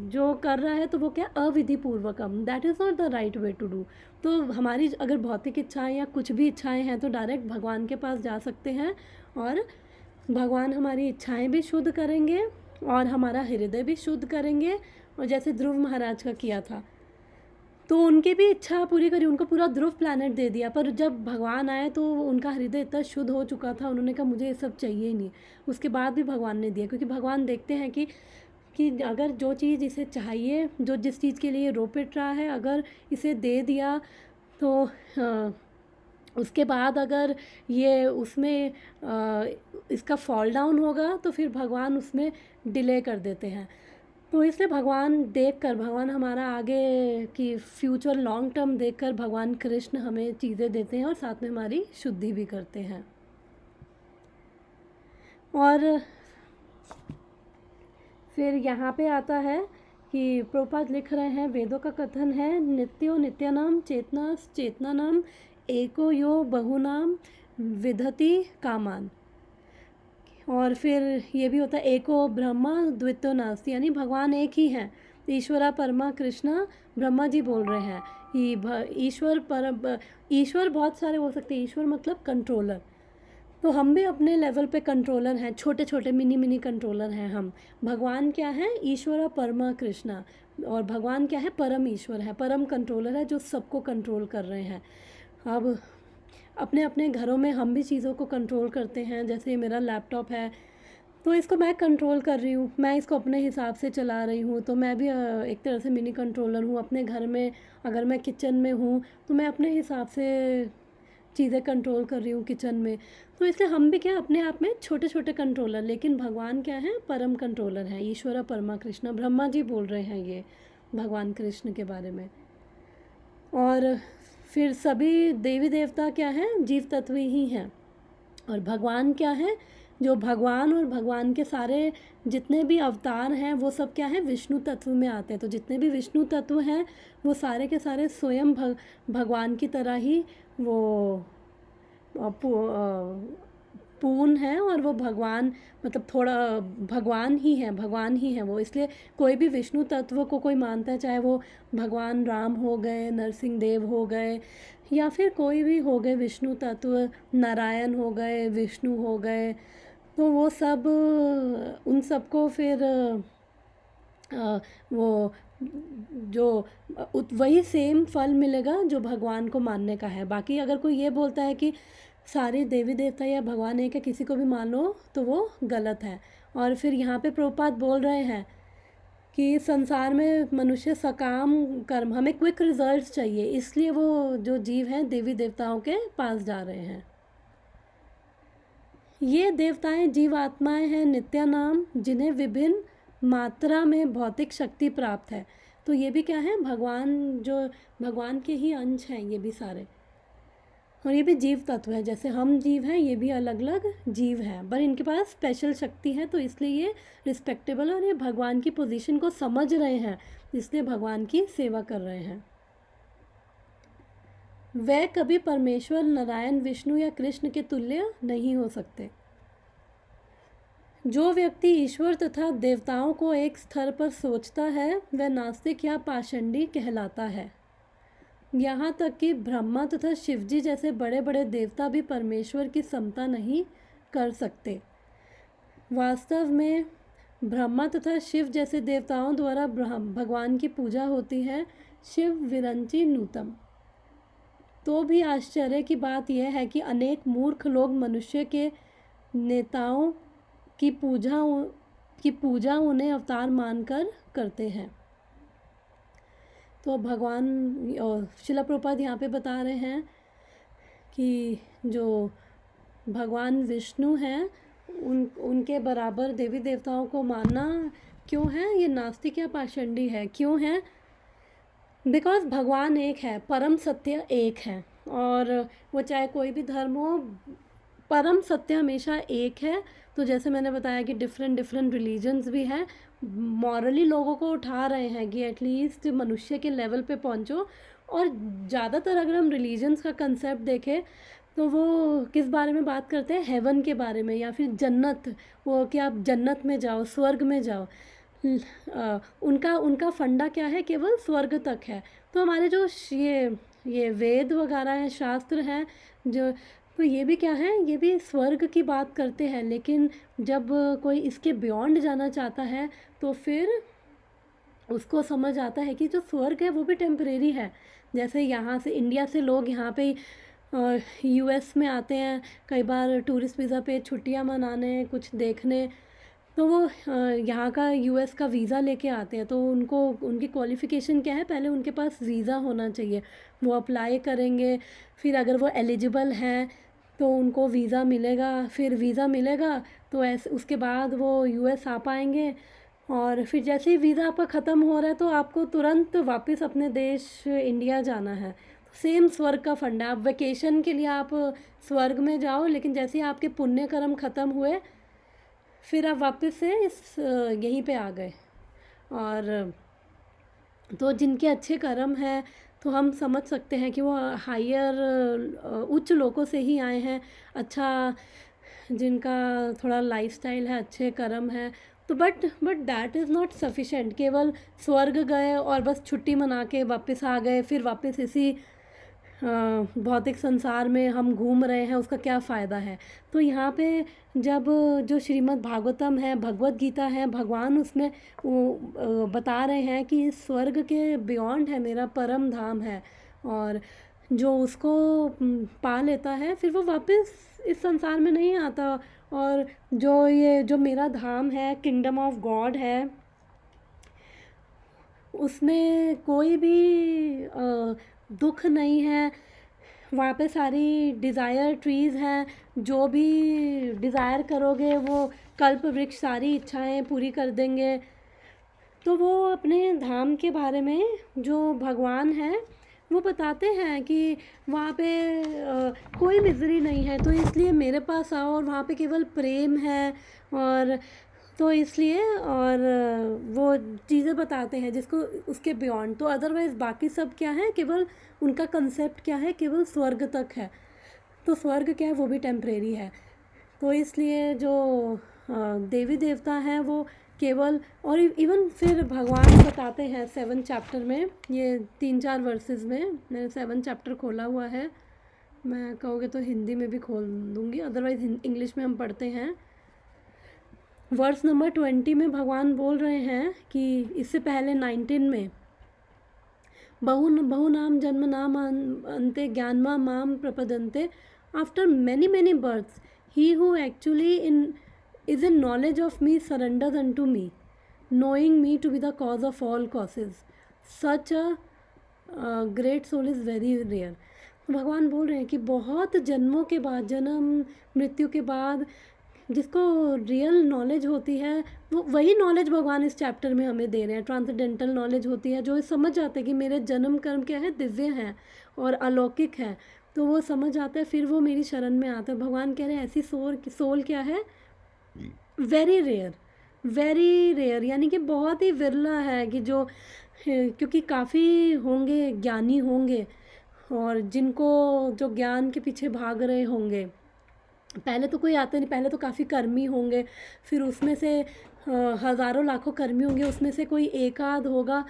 जो कर रहा है तो वो क्या, अविधि पूर्वकम, that is not the right way to do. तो हमारी अगर भौतिक इच्छाएं या कुछ भी इच्छाएं हैं तो डायरेक्ट भगवान के पास जा सकते हैं, और भगवान हमारी इच्छाएं भी शुद्ध करेंगे और हमारा हृदय भी शुद्ध करेंगे। और जैसे ध्रुव महाराज का किया था, तो उनकी भी इच्छा पूरी करी, उनको पूरा ध्रुव प्लैनेट दे दिया, पर जब भगवान आए तो उनका हृदय इतना शुद्ध हो चुका था, उन्होंने कहा मुझे ये सब चाहिए ही नहीं। उसके बाद भी भगवान ने दिया, क्योंकि भगवान देखते हैं कि अगर जो चीज़ इसे चाहिए, जो जिस चीज़ के लिए रो पिट रहा है, अगर इसे दे दिया तो उसके बाद अगर ये उसमें इसका फॉल डाउन होगा तो फिर भगवान उसमें डिले कर देते हैं। तो इसलिए भगवान हमारा आगे की फ्यूचर लॉन्ग टर्म देखकर भगवान कृष्ण हमें चीज़ें देते हैं और साथ में हमारी शुद्धि भी करते हैं। और फिर यहाँ पे आता है कि प्रभुपाद लिख रहे हैं, वेदों का कथन है, नित्यो नित्यानाम चेतना चेतनानाम एको यो बहुनाम विधति कामान। और फिर ये भी होता है, एको ब्रह्मा द्वितीयो नास्ति, यानी भगवान एक ही हैं, ईश्वरा परमा कृष्णा। ब्रह्मा जी बोल रहे हैं कि ईश्वर बहुत सारे हो सकते हैं, ईश्वर मतलब कंट्रोलर। तो हम भी अपने लेवल पे कंट्रोलर हैं, छोटे छोटे मिनी कंट्रोलर हैं हम। भगवान क्या है, ईश्वरा परमा कृष्णा, और भगवान क्या है, परम ईश्वर है, परम कंट्रोलर है, जो सबको कंट्रोल कर रहे हैं। अब अपने अपने घरों में हम भी चीज़ों को कंट्रोल करते हैं। जैसे मेरा लैपटॉप है, तो इसको मैं कंट्रोल कर रही हूँ, मैं इसको अपने हिसाब से चला रही हूँ, तो मैं भी एक तरह से मिनी कंट्रोलर हूँ अपने घर में। अगर मैं किचन में हूँ तो मैं अपने हिसाब से चीज़ें कंट्रोल कर रही हूँ किचन में। तो इसलिए हम भी क्या अपने आप में छोटे छोटे कंट्रोलर, लेकिन भगवान क्या है, परम कंट्रोलर हैं। ईश्वरा परमा कृष्णा, ब्रह्मा जी बोल रहे हैं ये भगवान कृष्ण के बारे में। और फिर सभी देवी देवता क्या हैं, जीव तत्व ही हैं। और भगवान क्या है, जो भगवान और भगवान के सारे जितने भी अवतार हैं वो सब क्या है, विष्णु तत्व में आते हैं। तो जितने भी विष्णु तत्व हैं वो सारे के सारे स्वयं भगवान की तरह ही वो पूर्ण है, और वो भगवान मतलब थोड़ा भगवान ही है, भगवान ही है वो। इसलिए कोई भी विष्णु तत्व को कोई मानता है, चाहे वो भगवान राम हो गए, नरसिंह देव हो गए, या फिर कोई भी हो गए विष्णु तत्व, नारायण हो गए, विष्णु हो गए, तो वो सब उन सबको फिर वो जो वही सेम फल मिलेगा जो भगवान को मानने का है। बाकी अगर कोई ये बोलता है कि सारे देवी देवता या भगवान एक है, किसी को भी मान लो, तो वो गलत है। और फिर यहाँ पे प्रभुपाद बोल रहे हैं कि संसार में मनुष्य सकाम कर्म, हमें क्विक रिजल्ट्स चाहिए, इसलिए वो जो जीव हैं देवी देवताओं के पास जा रहे हैं। ये देवताएं जीव आत्माएं हैं नित्यानाम, जिन्हें विभिन्न मात्रा में भौतिक शक्ति प्राप्त है। तो ये भी क्या है, भगवान, जो भगवान के ही अंश हैं ये भी सारे। और ये भी जीव तत्व है, जैसे हम जीव हैं, ये भी अलग अलग जीव हैं, पर इनके पास स्पेशल शक्ति है, तो इसलिए ये रिस्पेक्टेबल, और ये भगवान की पोजीशन को समझ रहे हैं, इसलिए भगवान की सेवा कर रहे हैं। वे कभी परमेश्वर, नारायण, विष्णु या कृष्ण के तुल्य नहीं हो सकते। जो व्यक्ति ईश्वर तथा देवताओं को एक स्तर पर सोचता है वह नास्तिक या पाषंडी कहलाता है। यहाँ तक कि ब्रह्मा तथा शिवजी जैसे बड़े बड़े देवता भी परमेश्वर की समता नहीं कर सकते। वास्तव में ब्रह्मा तथा शिव जैसे देवताओं द्वारा भगवान की पूजा होती है, शिव विरंची नूतम। तो भी आश्चर्य की बात यह है कि अनेक मूर्ख लोग मनुष्य के नेताओं की पूजा उन्हें अवतार मानकर करते हैं। तो भगवान शिला प्रभुपाद यहाँ पे बता रहे हैं कि जो भगवान विष्णु हैं उनके बराबर देवी देवताओं को मानना क्यों है, ये नास्तिक या पाषंडी है। क्यों है? बिकॉज भगवान एक है, परम सत्य एक है, और वो चाहे कोई भी धर्म हो, परम सत्य हमेशा एक है। तो जैसे मैंने बताया कि डिफरेंट रिलीजन्स भी हैं, मॉरली लोगों को उठा रहे हैं कि एटलीस्ट मनुष्य के लेवल पे पहुंचो। और ज़्यादातर अगर हम रिलीजन्स का कंसेप्ट देखें तो वो किस बारे में बात करते हैं, हेवन के बारे में, या फिर जन्नत, वो कि आप जन्नत में जाओ, स्वर्ग में जाओ। उनका फंडा क्या है, केवल स्वर्ग तक है। तो हमारे जो ये वेद वगैरह हैं, शास्त्र हैं जो, तो ये भी क्या है, ये भी स्वर्ग की बात करते हैं। लेकिन जब कोई इसके बियॉन्ड जाना चाहता है तो फिर उसको समझ आता है कि जो स्वर्ग है वो भी टेम्परेरी है। जैसे यहाँ से, इंडिया से लोग यहाँ पे यूएस में आते हैं कई बार टूरिस्ट वीज़ा पे छुट्टियाँ मनाने, कुछ देखने, तो वो यहाँ का यूएस का वीज़ा लेके आते हैं। तो उनको, उनकी क्वालिफ़िकेशन क्या है, पहले उनके पास वीज़ा होना चाहिए, वो अप्लाई करेंगे, फिर अगर वो एलिजिबल हैं तो उनको वीज़ा मिलेगा, फिर वीज़ा मिलेगा तो ऐसे उसके बाद वो यूएस आ पाएंगे। और फिर जैसे ही वीज़ा आपका ख़त्म हो रहा है तो आपको तुरंत वापस अपने देश इंडिया जाना है। सेम स्वर्ग का फंडा, आप वेकेशन के लिए आप स्वर्ग में जाओ, लेकिन जैसे ही आपके पुण्य कर्म ख़त्म हुए फिर आप वापस से यहीं पे आ गए। और तो जिनके अच्छे कर्म हैं तो हम समझ सकते हैं कि वो हायर उच्च लोगों से ही आए हैं, अच्छा जिनका थोड़ा लाइफस्टाइल है, अच्छे कर्म है। तो but that is not sufficient. केवल स्वर्ग गए और बस छुट्टी मना के वापस आ गए, फिर वापस इसी भौतिक संसार में हम घूम रहे हैं, उसका क्या फ़ायदा है। तो यहाँ पे जब जो श्रीमद् भागवतम है, भगवत गीता है, भगवान उसमें बता रहे हैं कि स्वर्ग के बियॉन्ड है, मेरा परम धाम है। और जो उसको पा लेता है फिर वो वापस इस संसार में नहीं आता। और जो मेरा धाम है, किंगडम ऑफ गॉड है, उसमें कोई भी दुख नहीं है। वहाँ पे सारी डिज़ायर ट्रीज़ हैं, जो भी डिज़ायर करोगे वो कल्प वृक्ष सारी इच्छाएं पूरी कर देंगे। तो वो अपने धाम के बारे में जो भगवान है वो बताते हैं कि वहाँ पे कोई मिज़री नहीं है, तो इसलिए मेरे पास आओ, और वहाँ पे केवल प्रेम है। और तो इसलिए और वो चीज़ें बताते हैं जिसको उसके बियॉन्ड, तो अदरवाइज़ बाकी सब क्या है, केवल उनका कंसेप्ट क्या है, केवल स्वर्ग तक है। तो स्वर्ग क्या है, वो भी टेम्परेरी है। तो इसलिए जो देवी देवता हैं वो केवल, और इवन फिर भगवान बताते हैं 7 चैप्टर में, ये 3-4 वर्सेस में, मैंने 7 चैप्टर खोला हुआ है, मैं कहोगे तो हिंदी में भी खोल दूँगी, अदरवाइज़ इंग्लिश में हम पढ़ते हैं। वर्स नंबर 20 में भगवान बोल रहे हैं कि इससे पहले 19 में बहु नाम जन्म नाम अंते ज्ञानमा माम प्रपदन्ते after many many births he who actually is in knowledge of me surrenders unto me, knowing me to be the cause of all causes. Such a great soul is very rare. भगवान बोल रहे हैं कि बहुत जन्मों के बाद, जन्म मृत्यु के बाद जिसको रियल नॉलेज होती है, वो वही नॉलेज भगवान इस चैप्टर में हमें दे रहे हैं। ट्रांसडेंटल नॉलेज होती है, जो समझ जाते हैं कि मेरे जन्म कर्म क्या है, दिव्य हैं और अलौकिक है, तो वो समझ आता है, फिर वो मेरी शरण में आता है। भगवान कह रहे हैं ऐसी सोल क्या है, वेरी रेयर, यानी कि बहुत ही विरला है कि जो, क्योंकि काफ़ी होंगे ज्ञानी होंगे और जिनको जो ज्ञान के पीछे भाग रहे होंगे, पहले तो कोई आते नहीं, पहले तो काफ़ी कर्मी होंगे, फिर उसमें से हज़ारों लाखों कर्मी होंगे, उसमें से कोई एक आध होगा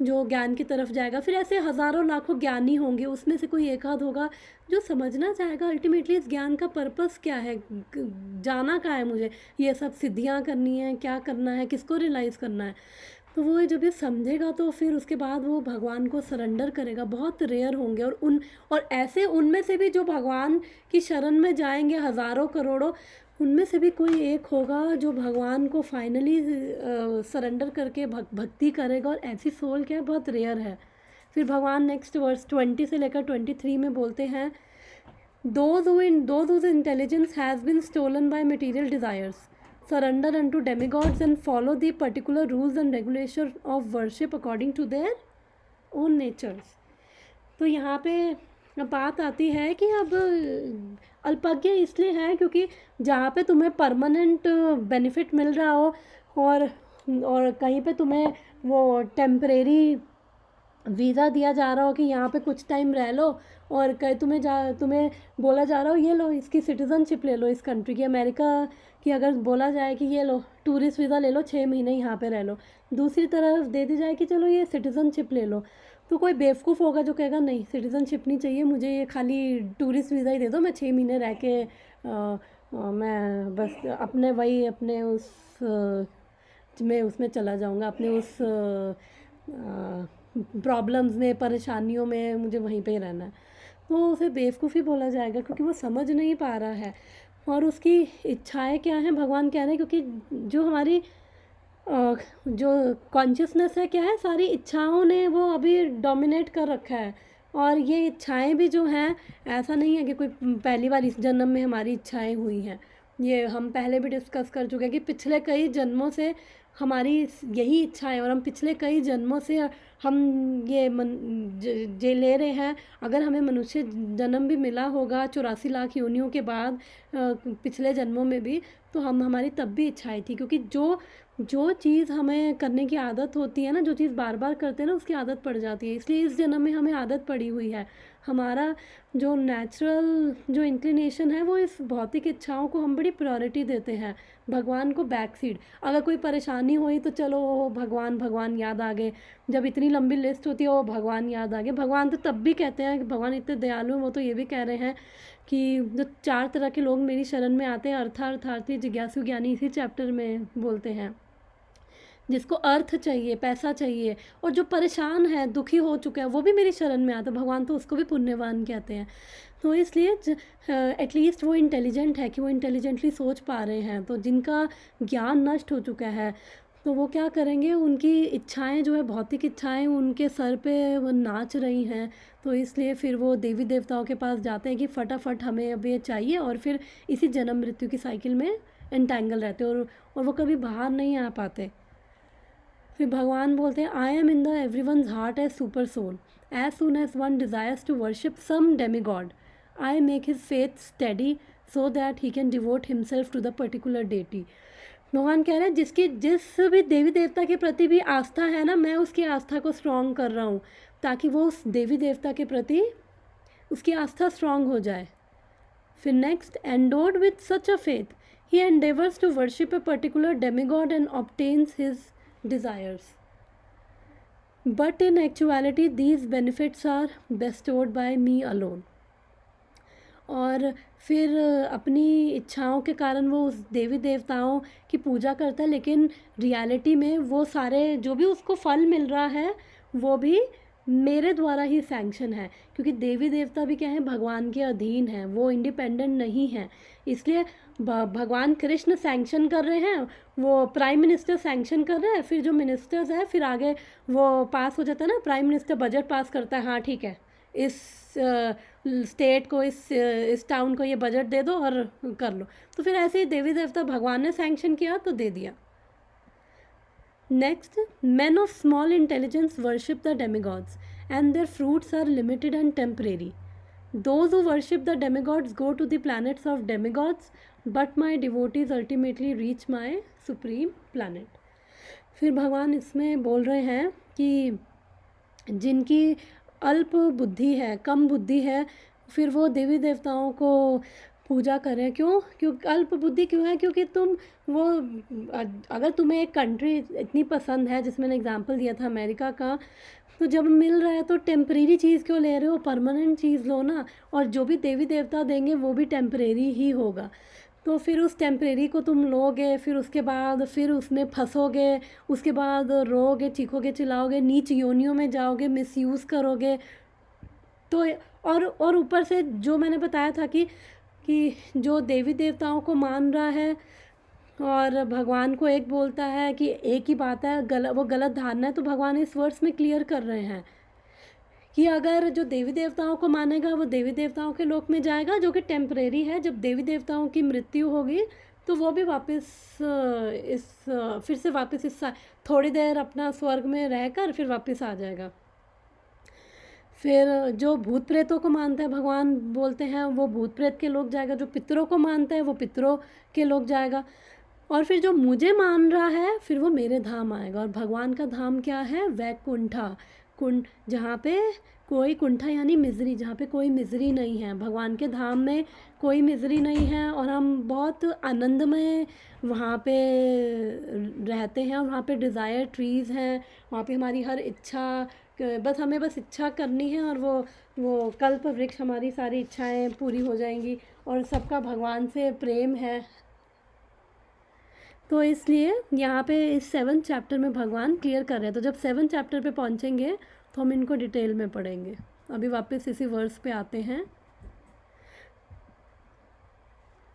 जो ज्ञान की तरफ जाएगा, फिर ऐसे हज़ारों लाखों ज्ञानी होंगे, उसमें से कोई एक आध होगा जो समझना चाहेगा अल्टीमेटली इस ज्ञान का पर्पस क्या है, जाना क्या है, मुझे ये सब सिद्धियाँ करनी है, क्या करना है, किसको रियलाइज़ करना है। तो वो जब ये समझेगा तो फिर उसके बाद वो भगवान को सरेंडर करेगा। बहुत रेयर होंगे, और ऐसे उनमें से भी जो भगवान की शरण में जाएंगे हज़ारों करोड़ों, उनमें से भी कोई एक होगा जो भगवान को फाइनली सरेंडर करके भक्ति करेगा, और ऐसी सोल क्या है, बहुत रेयर है। फिर भगवान नेक्स्ट वर्स 20 से लेकर 23 में बोलते हैं, those whose intelligence has been stolen by material desires surrender unto demigods and follow the particular rules and regulations of worship according to their own natures. तो यहाँ पे बात आती है कि अब अल्पज्ञ इसलिए है क्योंकि जहाँ पे तुम्हें परमानेंट बेनिफिट मिल रहा हो, और कहीं पे तुम्हें वो टेम्परेरी वीज़ा दिया जा रहा हो कि यहाँ पे कुछ टाइम रह लो, और कहीं तुम्हें बोला जा रहा हो ये लो इसकी सिटीज़नशिप ले लो, इस कंट्री की, अमेरिका की अगर बोला जाए कि ये लो टूरिस्ट वीज़ा ले लो, 6 महीने यहाँ पे रह लो, दूसरी तरफ दे दी जाए कि चलो ये सिटीज़नशिप ले लो, तो कोई बेवकूफ़ होगा जो कहेगा नहीं सिटीज़नशिप नहीं चाहिए मुझे, ये खाली टूरिस्ट वीज़ा ही दे दो, मैं 6 महीने रह के मैं बस अपने उसमें चला जाऊँगा, अपने उस प्रॉब्लम्स में, परेशानियों में, मुझे वहीं पे ही रहना है। तो उसे बेवकूफ़ी बोला जाएगा क्योंकि वो समझ नहीं पा रहा है, और उसकी इच्छाएं क्या हैं, भगवान कह रहे हैं, क्योंकि जो हमारी जो कॉन्शियसनेस है क्या है, सारी इच्छाओं ने वो अभी डोमिनेट कर रखा है। और ये इच्छाएं भी जो हैं, ऐसा नहीं है कि कोई पहली बार इस जन्म में हमारी इच्छाएं हुई हैं, ये हम पहले भी डिस्कस कर चुके हैं कि पिछले कई जन्मों से हमारी यही इच्छा है, और हम पिछले कई जन्मों से हम ये जे ले रहे हैं। अगर हमें मनुष्य जन्म भी मिला होगा 84 लाख योनियों के बाद, पिछले जन्मों में भी, तो हमारी तब भी इच्छाएं थी, क्योंकि जो चीज़ हमें करने की आदत होती है ना, जो चीज़ बार बार करते हैं ना, उसकी आदत पड़ जाती है। इसलिए इस जन्म में हमें आदत पड़ी हुई है, हमारा जो नेचुरल जो इंक्लिनेशन है वो इस भौतिक इच्छाओं को हम बड़ी प्रायोरिटी देते हैं, भगवान को बैक सीड। अगर कोई परेशानी हुई तो चलो भगवान याद आ गए, जब इतनी लंबी लिस्ट होती है वो भगवान याद आ गए। भगवान तो तब भी कहते हैं कि भगवान इतने दयालु हैं, वो तो ये भी कह रहे हैं कि जो 4 तरह के लोग मेरी शरण में आते हैं, अर्थार्थी जिज्ञासु ज्ञानी, इसी चैप्टर में बोलते हैं जिसको अर्थ चाहिए, पैसा चाहिए, और जो परेशान है, दुखी हो चुका है, वो भी मेरी शरण में आता है, भगवान तो उसको भी पुण्यवान कहते हैं। तो इसलिए एटलीस्ट वो इंटेलिजेंट है कि वो इंटेलिजेंटली सोच पा रहे हैं। तो जिनका ज्ञान नष्ट हो चुका है तो वो क्या करेंगे, उनकी इच्छाएं जो है, भौतिक इच्छाएं उनके सर पे वो नाच रही हैं। तो इसलिए फिर वो देवी देवताओं के पास जाते हैं कि फटाफट हमें अब ये चाहिए, और फिर इसी जन्म मृत्यु की साइकिल में एंटैंगल रहते हैं, और वो कभी बाहर नहीं आ पाते। फिर भगवान बोलते हैं, I am in the everyone's heart as super soul, as soon as one desires to worship some demigod, I make his faith steady so that he can devote himself to the particular deity. भगवान कह रहे हैं, जिस भी देवी देवता के प्रति भी आस्था है ना, मैं उसकी आस्था को स्ट्रॉन्ग कर रहा हूँ, ताकि वो उस देवी देवता के प्रति उसकी आस्था स्ट्रॉन्ग हो जाए। फिर next, endowed with such a faith he endeavours to worship a particular demigod and obtains his desires, but in actuality these benefits are bestowed by me alone. और फिर अपनी इच्छाओं के कारण वो उस देवी देवताओं की पूजा करता है, लेकिन रियलिटी में वो सारे जो भी उसको फल मिल रहा है वो भी मेरे द्वारा ही सैंक्शन है, क्योंकि देवी देवता भी क्या है, भगवान के अधीन है, वो इंडिपेंडेंट नहीं है। इसलिए भगवान कृष्ण सैंक्शन कर रहे हैं, वो प्राइम मिनिस्टर सैंक्शन कर रहे हैं, फिर जो मिनिस्टर्स हैं फिर आगे वो पास हो जाता है ना, प्राइम मिनिस्टर बजट पास करता है, हाँ ठीक है, इस स्टेट को, इस टाउन को ये बजट दे दो और कर लो। तो फिर ऐसे ही देवी देवता, भगवान ने सैंक्शन किया तो दे दिया। Next, men of small intelligence worship the demigods and their fruits are limited and temporary. Those who worship the demigods go to the planets of demigods, but my devotees ultimately reach my supreme planet. फिर भगवान इसमें बोल रहे हैं कि जिनकी अल्प बुद्धि है, कम बुद्धि है, फिर वो देवी देवताओं को पूजा करें। क्यों अल्प बुद्धि क्यों है? क्योंकि तुम वो अगर तुम्हें एक कंट्री इतनी पसंद है, जिसमें मैंने एग्जांपल दिया था अमेरिका का, तो जब मिल रहा है तो टेम्परेरी चीज़ क्यों ले रहे हो, परमानेंट चीज़ लो ना। और जो भी देवी देवता देंगे वो भी टेम्परेरी ही होगा। तो फिर उस टेम्परेरी को तुम लोगे, फिर उसके बाद फिर उसमें फंसोगे, उसके बाद रोगे, चीखोगे, चिल्लाओगे, नीच योनियों में जाओगे, मिसयूज़ करोगे। तो और ऊपर से जो मैंने बताया था कि जो देवी देवताओं को मान रहा है और भगवान को एक बोलता है कि एक ही बात है, वो गलत धारणा है। तो भगवान इस वर्स में क्लियर कर रहे हैं कि अगर जो देवी देवताओं को मानेगा वो देवी देवताओं के लोक में जाएगा, जो कि टेम्परेरी है। जब देवी देवताओं की मृत्यु होगी तो वो भी वापस फिर से वापस इस थोड़ी देर अपना स्वर्ग में रहकर फिर वापस आ जाएगा। फिर जो भूत प्रेतों को मानता है, भगवान बोलते हैं वो भूत प्रेत के लोग जाएगा। जो पितरों को मानता है वो पितरों के लोग जाएगा। और फिर जो मुझे मान रहा है फिर वो मेरे धाम आएगा। और भगवान का धाम क्या है? वैकुंठा, कुंठ, जहाँ पे कोई कुंठा यानी मिजरी, जहाँ पे कोई मिजरी नहीं है। भगवान के धाम में कोई मिजरी नहीं है और हम बहुत आनंदमय वहाँ पे रहते हैं। वहाँ पे डिज़ायर ट्रीज़ हैं, वहाँ पे हमारी हर इच्छा, बस हमें बस इच्छा करनी है और वो कल्प वृक्ष हमारी सारी इच्छाएं पूरी हो जाएंगी। और सबका भगवान से प्रेम है। तो इसलिए यहाँ पे इस 7th चैप्टर में भगवान क्लियर कर रहे हैं। तो जब 7th चैप्टर पे पहुँचेंगे तो हम इनको डिटेल में पढ़ेंगे। अभी वापस इसी वर्स पे आते हैं।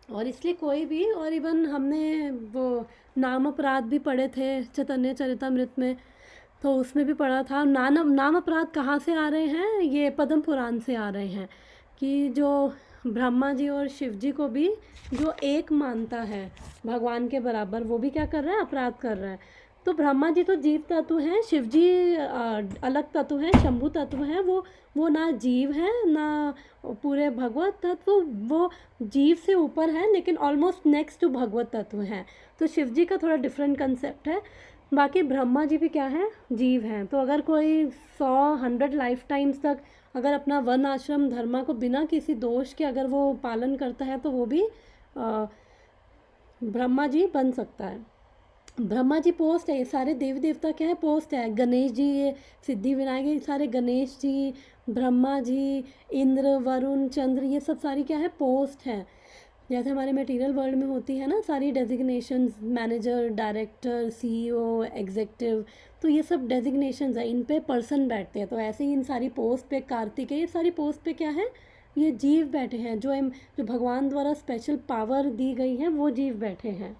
और इसलिए कोई भी, और इवन हमने वो नाम अपराध भी पढ़े थे चैतन्य चरितमृत में, तो उसमें भी पढ़ा था। नाम अपराध कहाँ से आ रहे हैं? ये पद्म पुराण से आ रहे हैं कि जो ब्रह्मा जी और शिव जी को भी जो एक मानता है भगवान के बराबर, वो भी क्या कर रहा है? अपराध कर रहा है। तो ब्रह्मा जी तो जीव तत्व हैं, शिव जी अलग तत्व हैं, शंभु तत्व हैं। वो ना जीव हैं ना पूरे भगवत तत्व, वो जीव से ऊपर हैं लेकिन ऑलमोस्ट नेक्स्ट टू भगवत तत्व हैं। तो शिव जी का थोड़ा डिफरेंट कंसेप्ट है। बाकी ब्रह्मा जी भी क्या हैं? जीव हैं। तो अगर कोई 100 लाइफ टाइम्स तक अगर अपना वन आश्रम धर्म को बिना किसी दोष के अगर वो पालन करता है तो वो भी ब्रह्मा जी बन सकता है। ब्रह्मा जी पोस्ट है, ये सारे देवी देवता क्या है? पोस्ट है। गणेश जी, ये सिद्धि विनायक, ये सारे गणेश जी, ब्रह्मा जी, इंद्र, वरुण, चंद्र, ये सब सारी क्या है? पोस्ट है। जैसे हमारे मटेरियल वर्ल्ड में होती है ना सारी designations, manager, director, CEO, executive, तो ये सब डेजिग्नेशंस है, इन पे पर्सन बैठते हैं। तो ऐसे ही इन सारी पोस्ट पे कार्तिक है, ये सारी पोस्ट पे क्या है, ये जीव बैठे हैं, जो भगवान द्वारा स्पेशल पावर दी गई है वो जीव बैठे हैं।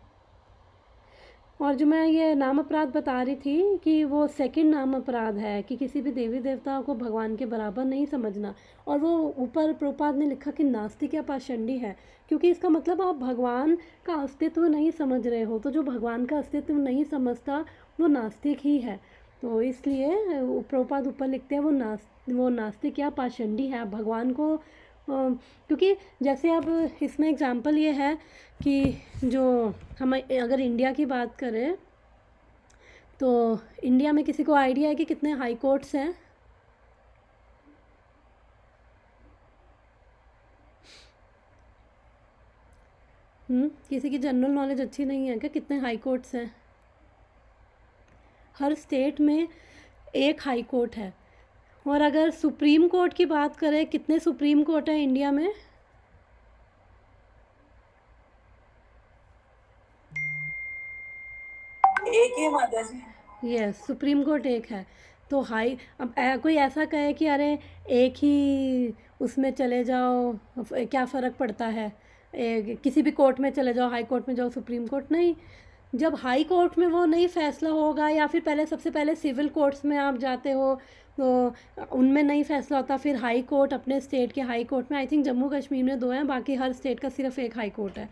और जो मैं ये नाम अपराध बता रही थी कि वो सेकंड नाम अपराध है कि किसी भी देवी देवता को भगवान के बराबर नहीं समझना। और वो ऊपर प्रभुपाद ने लिखा कि नास्तिक या पाषंडी है, क्योंकि इसका मतलब आप भगवान का अस्तित्व नहीं समझ रहे हो। तो जो भगवान का अस्तित्व नहीं समझता वो नास्तिक ही है। तो इसलिए प्रभुपाद ऊपर लिखते हैं वो नास्तिक या पाषंडी है। आप भगवान को क्योंकि जैसे अब इसमें एग्जांपल ये है कि जो हम अगर इंडिया की बात करें तो इंडिया में किसी को आइडिया है कि कितने हाई कोर्ट्स हैं? किसी की जनरल नॉलेज अच्छी नहीं है क्या? कितने हाई कोर्ट्स हैं? हर स्टेट में एक हाई कोर्ट है। और अगर सुप्रीम कोर्ट की बात करें, कितने सुप्रीम कोर्ट है इंडिया में? एक ही माता जी। यस, सुप्रीम कोर्ट एक है। तो हाई अब कोई ऐसा कहे कि अरे एक ही उसमें चले जाओ, क्या फ़र्क पड़ता है, किसी भी कोर्ट में चले जाओ, हाई कोर्ट में जाओ, सुप्रीम कोर्ट नहीं। जब हाई कोर्ट में वो नहीं फैसला होगा, या फिर सबसे पहले सिविल कोर्ट्स में आप जाते हो तो उनमें नहीं फैसला होता, फिर हाई कोर्ट, अपने स्टेट के हाई कोर्ट में, आई थिंक जम्मू कश्मीर में 2 हैं, बाकी हर स्टेट का सिर्फ एक हाई कोर्ट है।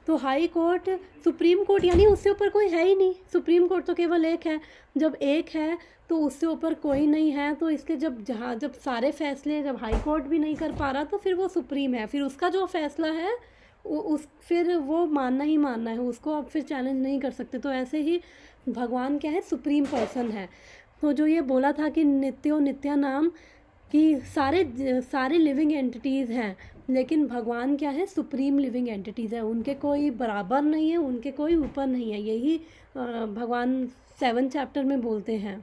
तो हाई कोर्ट, सुप्रीम कोर्ट, यानी उससे ऊपर कोई है ही नहीं। सुप्रीम कोर्ट तो केवल एक है। जब एक है तो उससे ऊपर कोई नहीं है। तो इसके जब सारे फैसले जब हाई कोर्ट भी नहीं कर पा रहा तो फिर वो सुप्रीम है, फिर उसका जो फैसला है फिर वो मानना ही मानना है, उसको आप फिर चैलेंज नहीं कर सकते। तो ऐसे ही भगवान क्या है, सुप्रीम पर्सन है। तो जो ये बोला था कि नित्या नाम कि सारे लिविंग एंटिटीज़ हैं, लेकिन भगवान क्या है, सुप्रीम लिविंग एंटिटीज़ है, उनके कोई बराबर नहीं है, उनके कोई ऊपर नहीं है। यही भगवान 7 चैप्टर में बोलते हैं।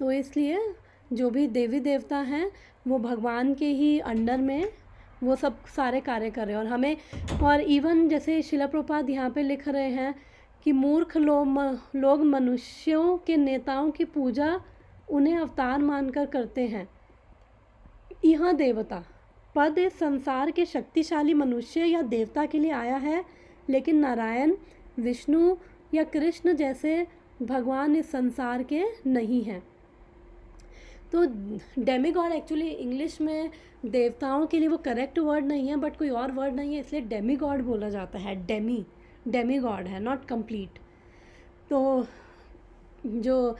तो इसलिए जो भी देवी देवता हैं वो भगवान के ही अंडर में वो सब सारे कार्य कर रहे हैं। और हमें, और इवन जैसे शिला प्रभुपाद यहाँ पे लिख रहे हैं कि मूर्ख लोग मनुष्यों के नेताओं की पूजा उन्हें अवतार मानकर करते हैं। यह देवता पद इस संसार के शक्तिशाली मनुष्य या देवता के लिए आया है, लेकिन नारायण, विष्णु या कृष्ण जैसे भगवान इस संसार के नहीं हैं। तो डेमीगॉड एक्चुअली इंग्लिश में देवताओं के लिए वो करेक्ट वर्ड नहीं है, बट कोई और वर्ड नहीं है, इसलिए डेमीगॉड बोला जाता है। डेमीगॉड है, नॉट कंप्लीट। तो जो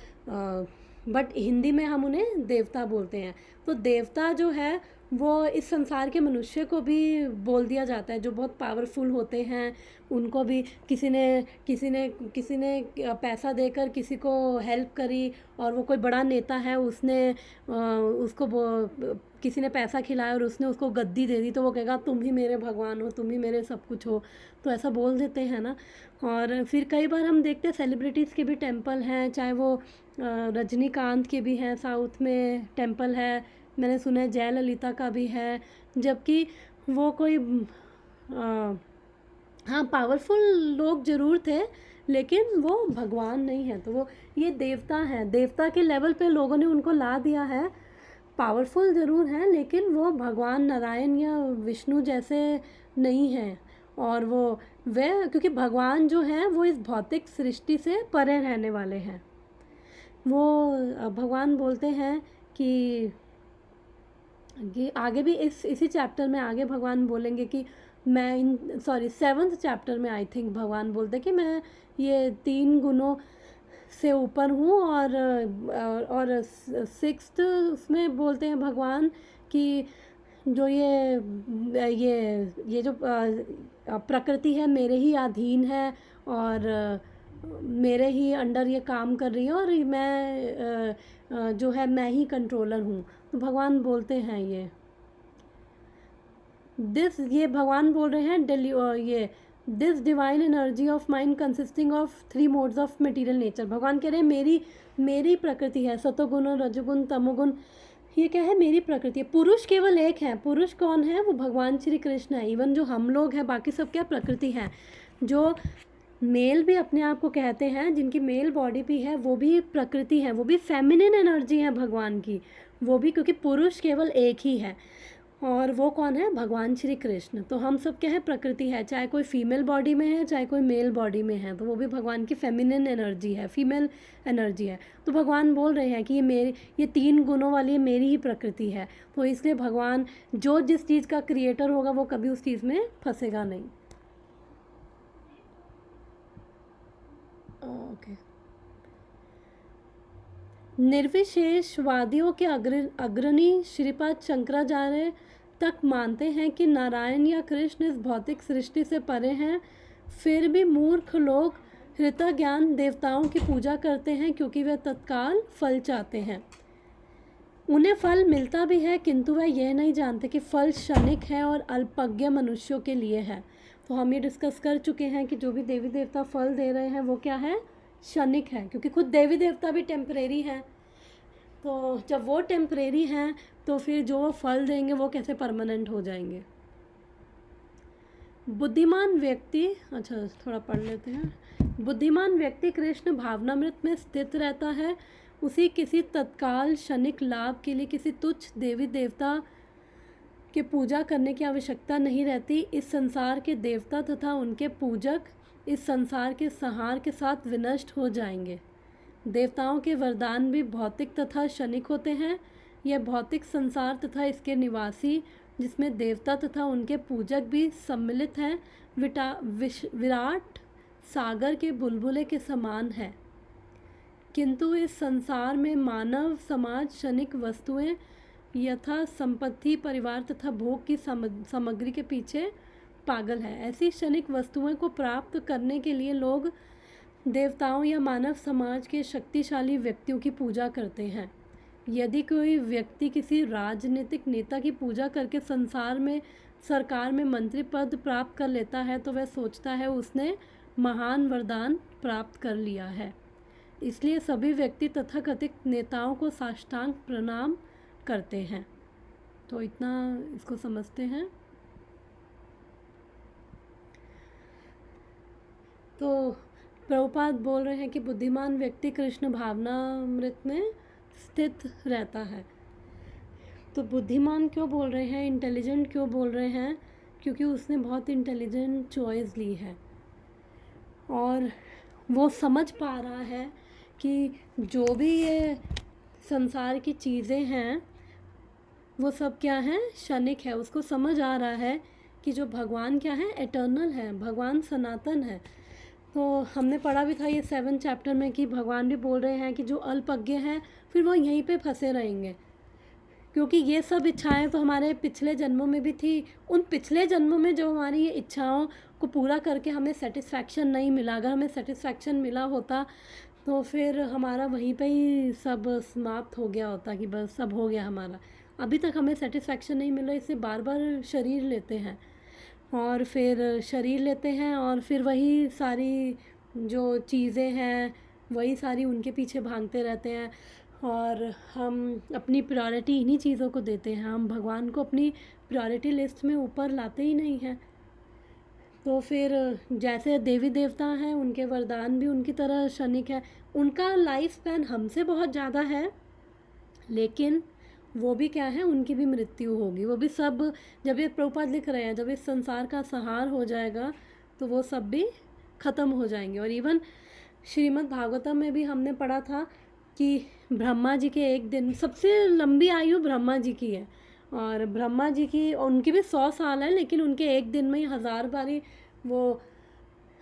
बट हिंदी में हम उन्हें देवता बोलते हैं। तो देवता जो है वो इस संसार के मनुष्य को भी बोल दिया जाता है, जो बहुत पावरफुल होते हैं। उनको भी किसी ने पैसा देकर किसी को हेल्प करी, और वो कोई बड़ा नेता है, उसने किसी ने पैसा खिलाया और उसने उसको गद्दी दे दी, तो वो कहेगा तुम ही मेरे भगवान हो, तुम ही मेरे सब कुछ हो। तो ऐसा बोल देते हैं ना। और फिर कई बार हम देखते हैं सेलिब्रिटीज़ के भी टेम्पल हैं, चाहे वो रजनीकांत के भी हैं, साउथ में टेम्पल है, मैंने सुना है जयललिता का भी है, जबकि वो कोई हाँ पावरफुल लोग ज़रूर थे, लेकिन वो भगवान नहीं है। तो वो ये देवता हैं, देवता के लेवल पे लोगों ने उनको ला दिया है। पावरफुल ज़रूर हैं, लेकिन वो भगवान नारायण या विष्णु जैसे नहीं हैं। और क्योंकि भगवान जो हैं वो इस भौतिक सृष्टि से परे रहने वाले हैं। वो भगवान बोलते हैं कि आगे भी इसी चैप्टर में आगे भगवान बोलेंगे कि मैं 7th चैप्टर में आई थिंक भगवान बोलते हैं कि मैं ये 3 गुणों से ऊपर हूँ। और 6th उसमें बोलते हैं भगवान कि जो ये जो प्रकृति है मेरे ही अधीन है, और मेरे ही अंडर ये काम कर रही है, और मैं जो है मैं ही कंट्रोलर हूँ। तो भगवान बोलते हैं ये भगवान बोल रहे हैं this divine energy of mind consisting of 3 modes of material nature. भगवान कह रहे हैं मेरी प्रकृति है, सतोगुण, रजोगुण, तमोगुण, ये क्या है, मेरी प्रकृति है। पुरुष केवल एक है। पुरुष कौन है? वो भगवान श्री कृष्ण है। इवन जो हम लोग हैं, बाकी सब क्या प्रकृति हैं। जो मेल भी अपने आप को कहते हैं, जिनकी मेल बॉडी भी है, वो भी प्रकृति है, वो भी फेमिनिन एनर्जी है भगवान की, वो भी, क्योंकि पुरुष केवल एक ही है। और वो कौन है? भगवान श्री कृष्ण। तो हम सब क्या है? प्रकृति है। चाहे कोई फीमेल बॉडी में है, चाहे कोई मेल बॉडी में है, तो वो भी भगवान की फेमिनिन एनर्जी है, फीमेल एनर्जी है। तो भगवान बोल रहे हैं कि ये 3 गुणों वाली मेरी ही प्रकृति है। तो इसलिए भगवान जो जिस चीज़ का क्रिएटर होगा वो कभी उस चीज़ में फंसेगा नहीं। ओके। निर्विशेषवादियों के अग्रणी श्रीपाद शंकराचार्य तक मानते हैं कि नारायण या कृष्ण इस भौतिक सृष्टि से परे हैं। फिर भी मूर्ख लोग हृदय ज्ञान देवताओं की पूजा करते हैं क्योंकि वे तत्काल फल चाहते हैं। उन्हें फल मिलता भी है, किंतु वह यह नहीं जानते कि फल क्षणिक है और अल्पज्ञ मनुष्यों के लिए है। तो हम ये डिस्कस कर चुके हैं कि जो भी देवी देवता फल दे रहे हैं वो क्या है? क्षणिक है, क्योंकि खुद देवी देवता भी टेम्परेरी हैं। तो जब वो टेम्परेरी हैं तो फिर जो वो फल देंगे वो कैसे परमानेंट हो जाएंगे? बुद्धिमान व्यक्ति, अच्छा थोड़ा पढ़ लेते हैं। बुद्धिमान व्यक्ति कृष्ण भावनामृत में स्थित रहता है। उसी किसी तत्काल क्षणिक लाभ के लिए किसी तुच्छ देवी देवता की पूजा करने की आवश्यकता नहीं रहती। इस संसार के देवता तथा उनके पूजक इस संसार के संहार के साथ विनष्ट हो जाएंगे। देवताओं के वरदान भी भौतिक तथा क्षणिक होते हैं। यह भौतिक संसार तथा इसके निवासी, जिसमें देवता तथा उनके पूजक भी सम्मिलित हैं, विराट सागर के बुलबुले के समान है। किंतु इस संसार में मानव समाज क्षणिक वस्तुएं यथा संपत्ति, परिवार तथा भोग की सामग्री के पीछे पागल है। ऐसी क्षणिक वस्तुओं को प्राप्त करने के लिए लोग देवताओं या मानव समाज के शक्तिशाली व्यक्तियों की पूजा करते हैं। यदि कोई व्यक्ति किसी राजनीतिक नेता की पूजा करके सरकार में मंत्री पद प्राप्त कर लेता है तो वह सोचता है उसने महान वरदान प्राप्त कर लिया है। इसलिए सभी व्यक्ति तथाकथित नेताओं को साष्टांग प्रणाम करते हैं। तो इतना इसको समझते हैं। तो प्रभुपाद बोल रहे हैं कि बुद्धिमान व्यक्ति कृष्ण भावनामृत में स्थित रहता है। तो बुद्धिमान क्यों बोल रहे हैं, इंटेलिजेंट क्यों बोल रहे हैं? क्योंकि उसने बहुत इंटेलिजेंट चॉइस ली है और वो समझ पा रहा है कि जो भी ये संसार की चीज़ें हैं वो सब क्या हैं? क्षणिक है। उसको समझ आ रहा है कि जो भगवान क्या है? एटर्नल है, भगवान सनातन है। तो हमने पढ़ा भी था ये 7 चैप्टर में कि भगवान भी बोल रहे हैं कि जो अल्पज्ञ हैं फिर वो यहीं पे फंसे रहेंगे, क्योंकि ये सब इच्छाएं तो हमारे पिछले जन्मों में भी थी। उन पिछले जन्मों में जो हमारी ये इच्छाओं को पूरा करके हमें सेटिस्फैक्शन नहीं मिला, अगर हमें सेटिस्फैक्शन मिला होता तो फिर हमारा वहीं पे ही सब समाप्त हो गया होता कि बस सब हो गया हमारा। अभी तक हमें सेटिस्फैक्शन नहीं मिला, इससे बार बार शरीर लेते हैं और फिर शरीर लेते हैं और फिर वही सारी जो चीज़ें हैं वही सारी उनके पीछे भागते रहते हैं और हम अपनी प्रायोरिटी इन्हीं चीज़ों को देते हैं। हम भगवान को अपनी प्रायोरिटी लिस्ट में ऊपर लाते ही नहीं हैं। तो फिर जैसे देवी देवता हैं उनके वरदान भी उनकी तरह क्षणिक है। उनका लाइफ स्पैन हमसे बहुत ज़्यादा है, लेकिन वो भी क्या है? उनकी भी मृत्यु होगी। वो भी सब, जब ये प्रभुपाद लिख रहे हैं, जब इस संसार का संहार हो जाएगा तो वो सब भी ख़त्म हो जाएंगे। और इवन श्रीमद् भागवतम में भी हमने पढ़ा था कि ब्रह्मा जी के एक दिन, सबसे लंबी आयु ब्रह्मा जी की है और ब्रह्मा जी की, उनकी भी 100 साल है, लेकिन उनके एक दिन में ही 1000 बारी वो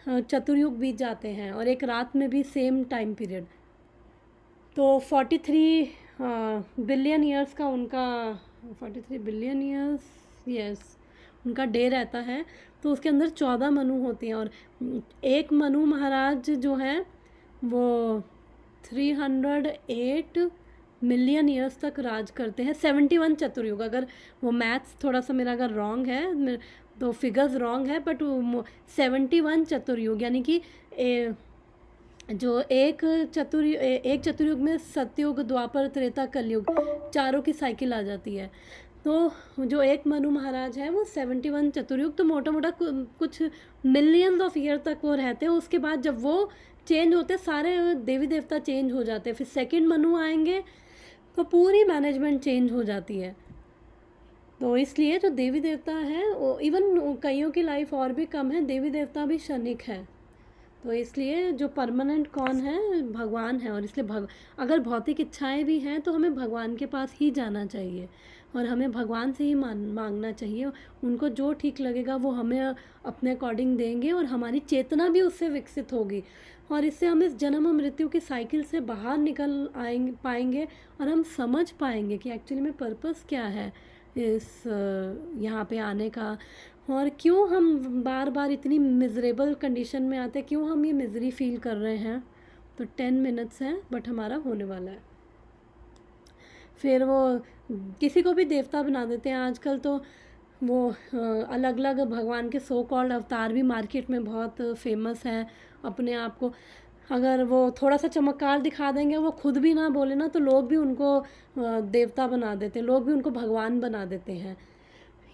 चतुर्युग बीत जाते हैं और एक रात में भी सेम टाइम पीरियड। तो 43 बिलियन ईयर्स का उनका 43 बिलियन ईयर्स यस उनका डे रहता है। तो उसके अंदर 14 मनु होती हैं और एक मनु महाराज जो है वो 308 मिलियन ईयर्स तक राज करते हैं। 71 चतुर्युग, अगर वो मैथ्स थोड़ा सा मेरा अगर रॉन्ग है तो फिगर्स रॉन्ग है, बट 71 चतुर्युग यानी कि जो एक चतुर्युग में सतयुग, द्वापर, त्रेता, कलयुग, चारों की साइकिल आ जाती है। तो जो एक मनु महाराज है वो 71 चतुर्युग, तो मोटा मोटा कुछ मिलियंस ऑफ ईयर तक वो रहते हैं। उसके बाद जब वो चेंज होते, सारे देवी देवता चेंज हो जाते हैं, फिर सेकंड मनु आएंगे तो पूरी मैनेजमेंट चेंज हो जाती है। तो इसलिए जो देवी देवता है, इवन कईयों की लाइफ और भी कम है, देवी देवता भी क्षणिक है। तो इसलिए जो परमानेंट कौन है, भगवान है। और इसलिए अगर भौतिक इच्छाएं भी हैं तो हमें भगवान के पास ही जाना चाहिए और हमें भगवान से ही मांगना चाहिए। उनको जो ठीक लगेगा वो हमें अपने अकॉर्डिंग देंगे और हमारी चेतना भी उससे विकसित होगी, और इससे हम इस जन्म और मृत्यु की साइकिल से बाहर निकल पाएंगे और हम समझ पाएंगे कि एक्चुअली में पर्पस क्या है इस यहाँ पे आने का, और क्यों हम बार बार इतनी मिजरेबल कंडीशन में आते हैं, क्यों हम ये मिजरी फील कर रहे हैं। तो 10 मिनट्स है बट हमारा होने वाला है। फिर वो किसी को भी देवता बना देते हैं आजकल। तो वो अलग अलग भगवान के सो कॉल्ड अवतार भी मार्केट में बहुत फेमस हैं। अपने आप को अगर वो थोड़ा सा चमत्कार दिखा देंगे, वो खुद भी ना बोले ना, तो लोग भी उनको देवता बना देते हैं, लोग भी उनको भगवान बना देते हैं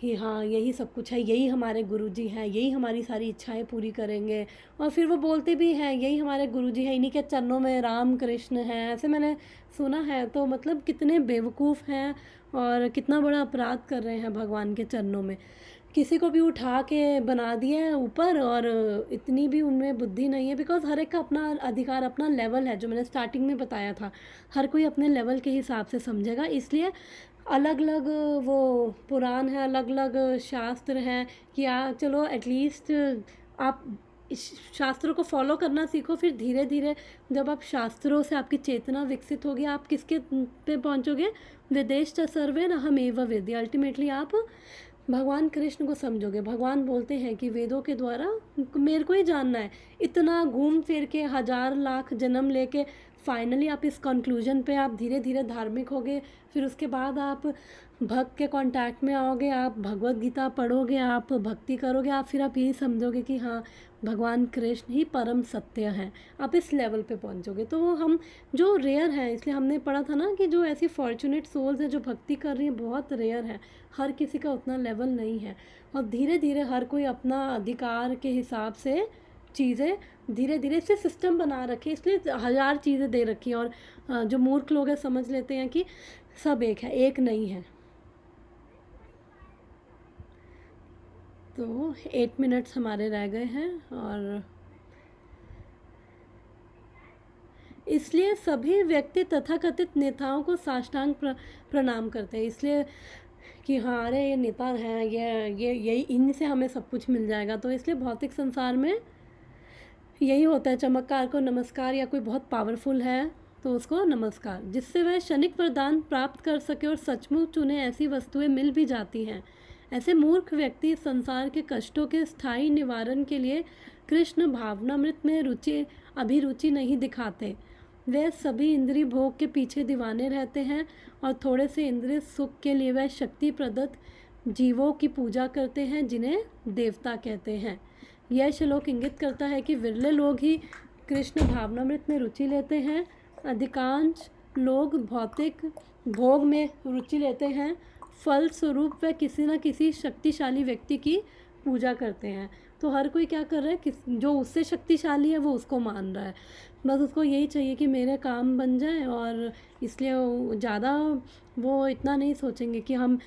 कि हाँ यही सब कुछ है, यही हमारे गुरुजी हैं, यही हमारी सारी इच्छाएं पूरी करेंगे। और फिर वो बोलते भी हैं यही हमारे गुरुजी हैं, इन्हीं के चरणों में राम कृष्ण हैं, ऐसे मैंने सुना है। तो मतलब कितने बेवकूफ़ हैं और कितना बड़ा अपराध कर रहे हैं भगवान के चरणों में। किसी को भी उठा के बना दिया है ऊपर, और इतनी भी उनमें बुद्धि नहीं है। बिकॉज हर एक का अपना अधिकार, अपना लेवल है, जो मैंने स्टार्टिंग में बताया था। हर कोई अपने लेवल के हिसाब से समझेगा। इसलिए अलग अलग वो पुराण है, अलग अलग शास्त्र हैं कि चलो एटलीस्ट आप इस शास्त्रों को फॉलो करना सीखो। फिर धीरे धीरे जब आप शास्त्रों से आपकी चेतना विकसित होगी, आप किसके पे पहुंचोगे, वेदेश च सर्वे अहमेव वेद्य। अल्टीमेटली आप भगवान कृष्ण को समझोगे। भगवान बोलते हैं कि वेदों के द्वारा मेरे को ही जानना है। इतना घूम फिर के 1000 लाख जन्म लेके फाइनली आप इस कंक्लूजन पे आप धीरे धीरे धार्मिक होगे। फिर उसके बाद आप भक्त के कांटेक्ट में आओगे, आप भगवत गीता पढ़ोगे, आप भक्ति करोगे, फिर आप यही समझोगे कि हाँ भगवान कृष्ण ही परम सत्य हैं। आप इस लेवल पे पहुंचोगे। तो हम जो रेयर है, इसलिए हमने पढ़ा था ना कि जो ऐसी फॉर्चुनेट सोल्स हैं जो भक्ति कर रही हैं, बहुत रेयर है। हर किसी का उतना लेवल नहीं है। और धीरे धीरे हर कोई अपना अधिकार के हिसाब से चीज़ें धीरे धीरे से सिस्टम बना रखे, इसलिए 1000 चीज़ें दे रखी हैं। और जो मूर्ख लोग हैं समझ लेते हैं कि सब एक है, एक नहीं है। तो 8 मिनट्स हमारे रह गए हैं, और इसलिए सभी व्यक्ति तथाकथित नेताओं को साष्टांग प्रणाम करते हैं। इसलिए कि हाँ अरे ये नेता हैं, ये इनसे हमें सब कुछ मिल जाएगा। तो इसलिए भौतिक संसार में यही होता है, चमत्कार को नमस्कार, या कोई बहुत पावरफुल है तो उसको नमस्कार, जिससे वह क्षणिक वरदान प्राप्त कर सके। और सचमुच उन्हें ऐसी वस्तुएं मिल भी जाती हैं। ऐसे मूर्ख व्यक्ति संसार के कष्टों के स्थायी निवारण के लिए कृष्ण भावनामृत में अभिरुचि नहीं दिखाते। वे सभी इंद्रिय भोग के पीछे दीवाने रहते हैं और थोड़े से इंद्रिय सुख के लिए वह शक्ति प्रदत्त जीवों की पूजा करते हैं जिन्हें देवता कहते हैं। यह श्लोक इंगित करता है कि विरले लोग ही कृष्ण भावनामृत में रुचि लेते हैं। अधिकांश लोग भौतिक भोग में रुचि लेते हैं। फल स्वरूप वह किसी न किसी शक्तिशाली व्यक्ति की पूजा करते हैं। तो हर कोई क्या कर रहा है, जो उससे शक्तिशाली है वो उसको मान रहा है। बस उसको यही चाहिए कि मेरे काम बन जाए, और इसलिए ज़्यादा वो इतना नहीं सोचेंगे कि हम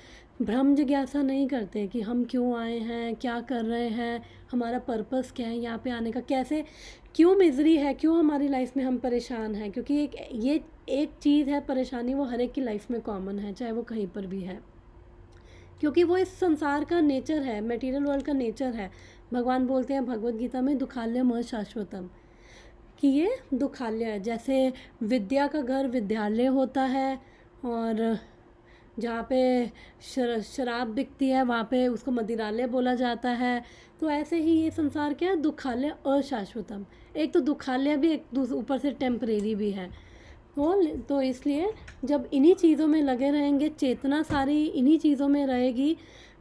ब्रह्म जिज्ञासा नहीं करते कि हम क्यों आए हैं, क्या कर रहे हैं, हमारा पर्पस क्या है यहाँ पे आने का, कैसे, क्यों मिजरी है, क्यों हमारी लाइफ में हम परेशान हैं। क्योंकि ये एक चीज़ है, परेशानी वो हर एक की लाइफ में कॉमन है, चाहे वो कहीं पर भी है। क्योंकि वो इस संसार का नेचर है, मटेरियल वर्ल्ड का नेचर है। भगवान बोलते हैं भगवत गीता में, दुखाल्यम अशाश्वतम, कि ये दुखाल्य है। जैसे विद्या का घर विद्यालय होता है, और जहाँ पे शराब बिकती है वहाँ पे उसको मदिरालय बोला जाता है। तो ऐसे ही ये संसार क्या है, दुखालय अशाश्वतम। एक तो दुखालय भी, एक ऊपर से टेम्परेरी भी है। तो इसलिए जब इन्हीं चीज़ों में लगे रहेंगे, चेतना सारी इन्हीं चीज़ों में रहेगी,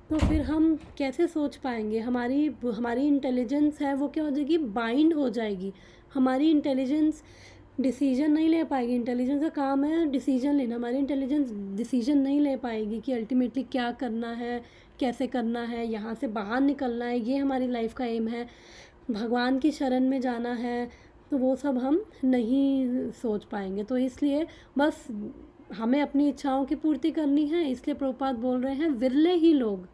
तो फिर हम कैसे सोच पाएंगे। हमारी इंटेलिजेंस है वो क्या हो जाएगी, बाइंड हो जाएगी हमारी इंटेलिजेंस डिसीजन नहीं ले पाएगी। इंटेलिजेंस का काम है डिसीजन लेना, हमारी इंटेलिजेंस डिसीजन नहीं ले पाएगी कि अल्टीमेटली क्या करना है, कैसे करना है, यहाँ से बाहर निकलना है, ये हमारी लाइफ का एम है, भगवान की शरण में जाना है, तो वो सब हम नहीं सोच पाएंगे। तो इसलिए बस हमें अपनी इच्छाओं की पूर्ति करनी है। इसलिए प्रभुपाद बोल रहे हैं विरले ही लोग,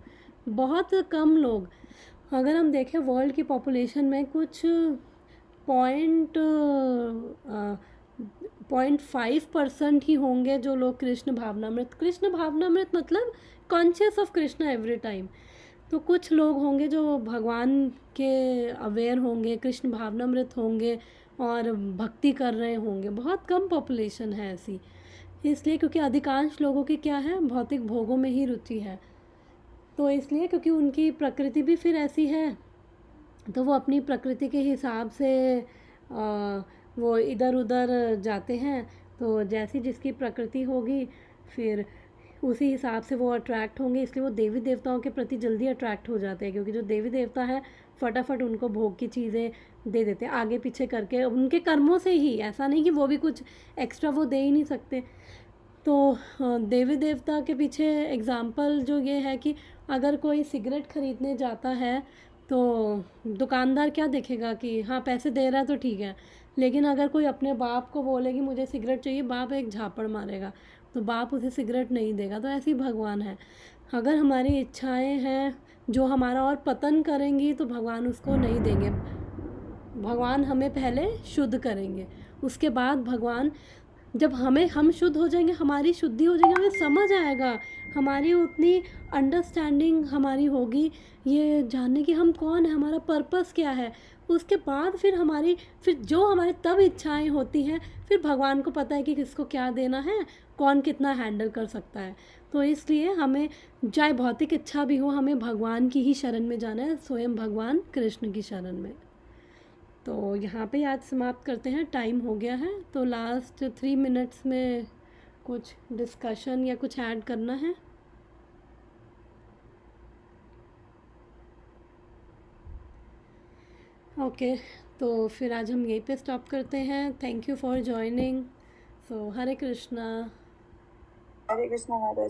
बहुत कम लोग, अगर हम देखें वर्ल्ड की पॉपुलेशन में कुछ पॉइंट 0.5% ही होंगे जो लोग कृष्ण भावनामृत, कृष्ण भावनामृत मतलब conscious of Krishna every time. तो कुछ लोग होंगे जो भगवान के अवेयर होंगे, कृष्ण भावनामृत होंगे और भक्ति कर रहे होंगे। बहुत कम पॉपुलेशन है ऐसी, इसलिए क्योंकि अधिकांश लोगों की क्या है, भौतिक भोगों में ही रुचि है। तो इसलिए क्योंकि उनकी प्रकृति भी फिर ऐसी है, तो वो अपनी प्रकृति के हिसाब से वो इधर उधर जाते हैं। तो जैसी जिसकी प्रकृति होगी फिर उसी हिसाब से वो अट्रैक्ट होंगे। इसलिए वो देवी देवताओं के प्रति जल्दी अट्रैक्ट हो जाते हैं, क्योंकि जो देवी देवता है फटाफट उनको भोग की चीज़ें दे देते हैं आगे पीछे करके, उनके कर्मों से ही। ऐसा नहीं कि वो भी कुछ एक्स्ट्रा वो दे ही नहीं सकते। तो देवी देवता के पीछे एग्ज़ाम्पल जो ये है कि अगर कोई सिगरेट ख़रीदने जाता है तो दुकानदार क्या देखेगा कि हाँ पैसे दे रहा है तो ठीक है, लेकिन अगर कोई अपने बाप को बोले कि मुझे सिगरेट चाहिए, बाप एक झापड़ मारेगा, तो बाप उसे सिगरेट नहीं देगा। तो ऐसे ही भगवान है, अगर हमारी इच्छाएं हैं जो हमारा और पतन करेंगी तो भगवान उसको नहीं देंगे। भगवान हमें पहले शुद्ध करेंगे, उसके बाद भगवान, जब हम शुद्ध हो जाएंगे, हमारी शुद्धि हो जाएगी, हमें समझ आएगा, हमारी उतनी अंडरस्टैंडिंग हमारी होगी ये जानने की हम कौन है, हमारा पर्पस क्या है। उसके बाद फिर जो हमारे तब इच्छाएं होती हैं, फिर भगवान को पता है कि किसको क्या देना है, कौन कितना हैंडल कर सकता है। तो इसलिए हमें चाहे भौतिक इच्छा भी हो, हमें भगवान की ही शरण में जाना है, स्वयं भगवान कृष्ण की शरण में। तो यहाँ पे आज समाप्त करते हैं, टाइम हो गया है। तो लास्ट 3 मिनट्स में कुछ डिस्कशन या कुछ ऐड करना है? ओके, तो फिर आज हम यहीं पे स्टॉप करते हैं। Thank you for joining. So Hare Krishna. Hare Krishna माता जी।